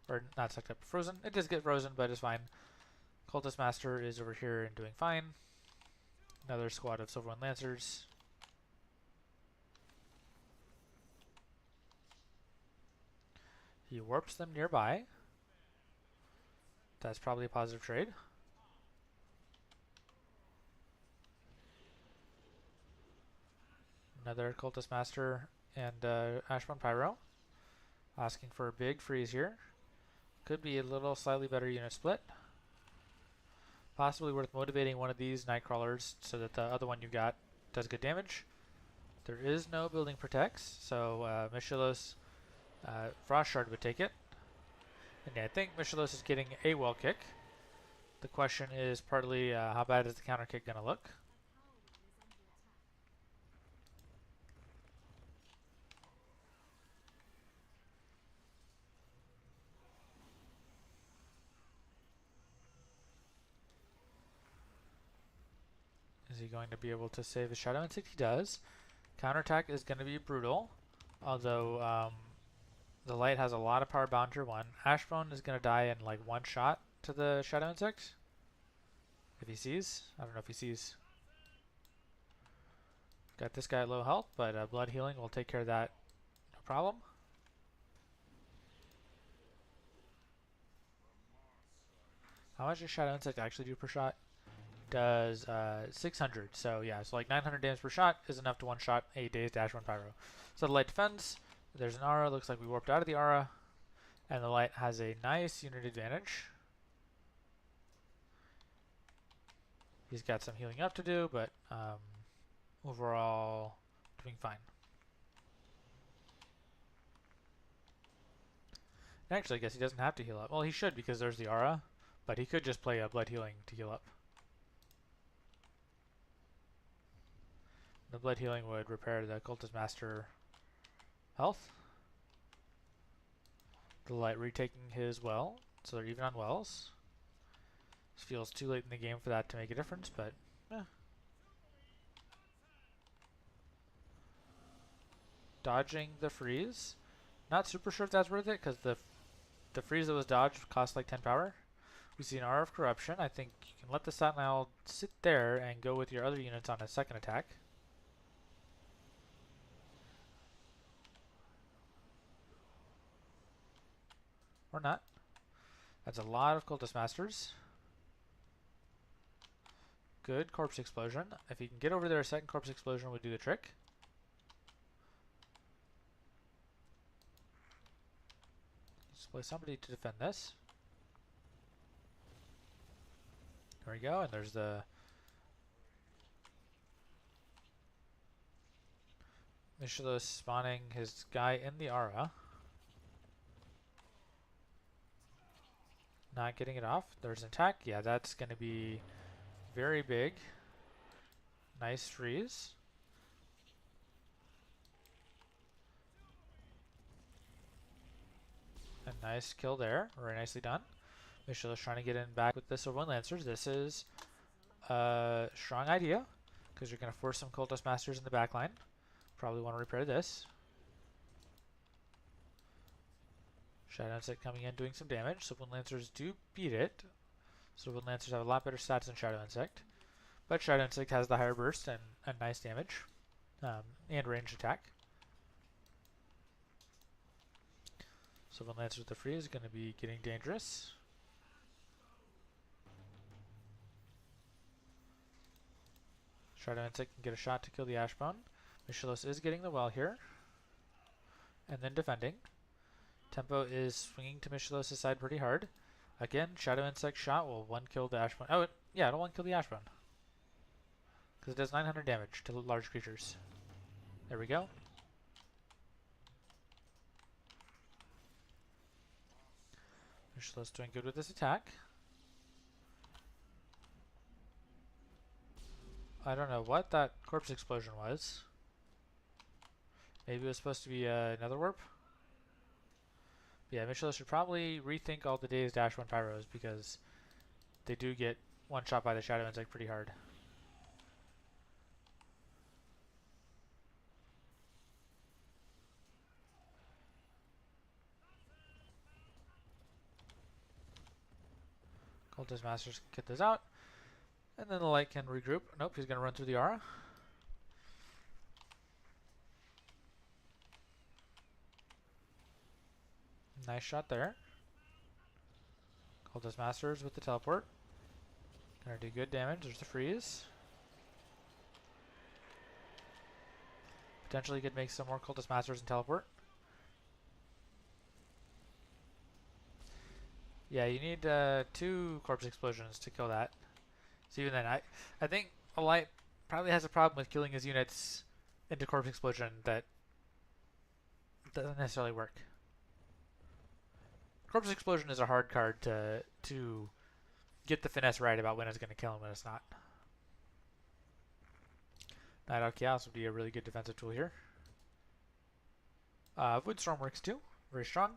Or not sucked up, frozen. It does get frozen, but it's fine. Cultist Master is over here and doing fine. Another squad of Silver One Lancers. He warps them nearby. That's probably a positive trade. Another Cultist Master and Ashbourne Pyro. Asking for a big freeze here. Could be a little slightly better unit split. Possibly worth motivating one of these Nightcrawlers so that the other one you got does good damage. There is no building protects, so Michelos Frost Shard would take it. And yeah, I think Michelos is getting a well kick. The question is partly how bad is the counter kick going to look? Is he going to be able to save his Shadow Insect? He does. Counterattack is going to be brutal, although the Light has a lot of power bound to 1. Ashbone is going to die in like one shot to the Shadow Insect. If he sees. I don't know if he sees. Got this guy at low health, but blood healing will take care of that. No problem. How much does Shadow Insect actually do per shot? Does 600. So yeah, so like 900 damage per shot is enough to one-shot a dazed Ashbourne Pyro. So the Light defends. There's an aura. Looks like we warped out of the aura. And the Light has a nice unit advantage. He's got some healing up to do, but overall doing fine. Actually, I guess he doesn't have to heal up. Well, he should because there's the aura, but he could just play blood healing to heal up. The blood healing would repair the Cultist Master health. The Light retaking his well, so they're even on wells. This feels too late in the game for that to make a difference, but eh. Dodging the freeze. Not super sure if that's worth it, because the freeze that was dodged cost like 10 power. We see an Aura of Corruption. I think you can let the Sentinel sit there and go with your other units on a second attack. Or not. That's a lot of Cultist Masters. Good Corpse Explosion. If you can get over there, a second Corpse Explosion would do the trick. Let's play somebody to defend this. There we go, and there's the Michelos spawning his guy in the aura. Not getting it off. There's an attack. Yeah, that's going to be very big. Nice freeze. A nice kill there. Very nicely done. Michelos trying to get in back with the Silver One Lancers. This is a strong idea because you're going to force some Cultist Masters in the back line. Probably want to repair this. Shadow Insect coming in doing some damage. Silver One Lancers do beat it. Silver One Lancers have a lot better stats than Shadow Insect. But Shadow Insect has the higher burst and nice damage. And ranged attack. Silver One Lancer with the freeze is going to be getting dangerous. Shadow Insect can get a shot to kill the Ashbone. Michelos is getting the well here. And then defending. Tempo is swinging to Michelos' side pretty hard. Again, Shadow Insect shot will one kill the Ashbone. Oh, yeah, it'll one kill the Ashbone. Because it does 900 damage to large creatures. There we go. Michelos doing good with this attack. I don't know what that corpse explosion was. Maybe it was supposed to be another warp. Yeah, Michelos should probably rethink all the dazed Ashbone Pyros because they do get one shot by the Shadow Insect pretty hard. Cultist Masters can get this out. And then the light can regroup. Nope, he's going to run through the aura. Nice shot there. Cultist Masters with the teleport. Gonna do good damage. There's the freeze. Potentially could make some more Cultist Masters and teleport. Yeah, you need 2 corpse explosions to kill that. So even then, I think a light probably has a problem with killing his units into corpse explosion that doesn't necessarily work. Corpse explosion is a hard card to get the finesse right about when it's going to kill him and when it's not. Night Owl Chaos would be a really good defensive tool here. Void Storm works too, very strong.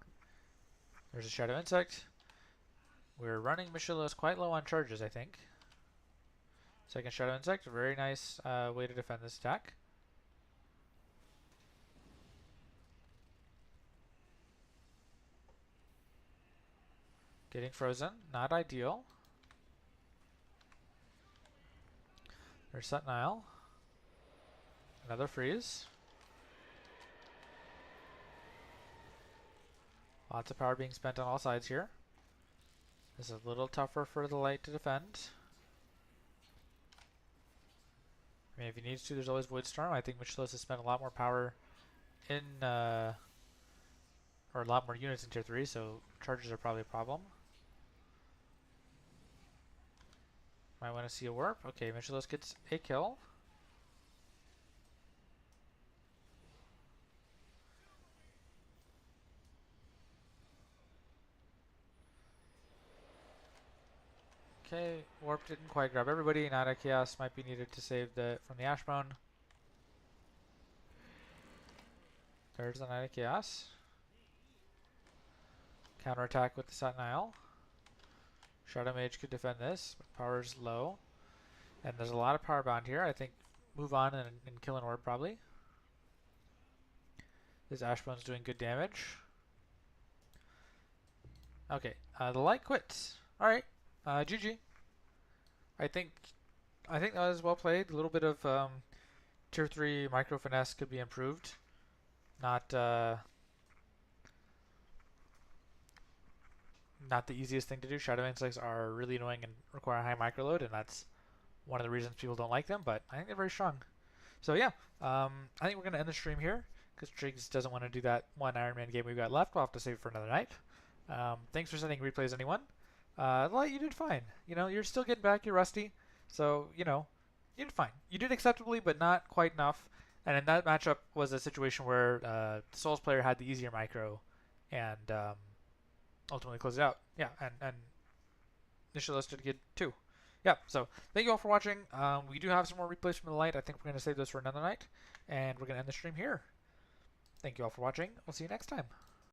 There's a Shadow Insect. We're running Michelos quite low on charges, I think. Second Shadow Insect, a very nice way to defend this attack. Getting frozen, not ideal. There's Sut Nile. Another freeze. Lots of power being spent on all sides here. This is a little tougher for the light to defend. I mean, if he needs to, there's always Void Storm. I think Michelos has spent a lot more power in, or a lot more units in Tier 3, so charges are probably a problem. Might want to see a warp. Okay, Michelos gets a kill. Okay, warp didn't quite grab everybody. Night Owl Chaos might be needed to save from the Ashbone. There's the Night Owl Chaos. Counterattack with the Sut Nile. Shadow Mage could defend this, but power's low. And there's a lot of power bound here. I think move on and kill an orb probably. This Ashbone's doing good damage. Okay, the light quits. Alright, GG. I think that was well played. A little bit of Tier 3 micro finesse could be improved. Not the easiest thing to do. Shadow Insects are really annoying and require a high micro load, and that's one of the reasons people don't like them, but I think they're very strong. So yeah, I think we're going to end the stream here, because Triggs doesn't want to do that one Iron Man game we've got left. We'll have to save it for another night. Thanks for sending replays, anyone. Light, you did fine. You know, you're still getting back, you're rusty, so, you know, you did fine. You did acceptably, but not quite enough. And in that matchup was a situation where the Souls player had the easier micro, and ultimately closed it out. Yeah, and Michelos did good too. Yeah, so thank you all for watching. We do have some more replays from the light. I think we're going to save those for another night, and we're going to end the stream here. Thank you all for watching. We'll see you next time.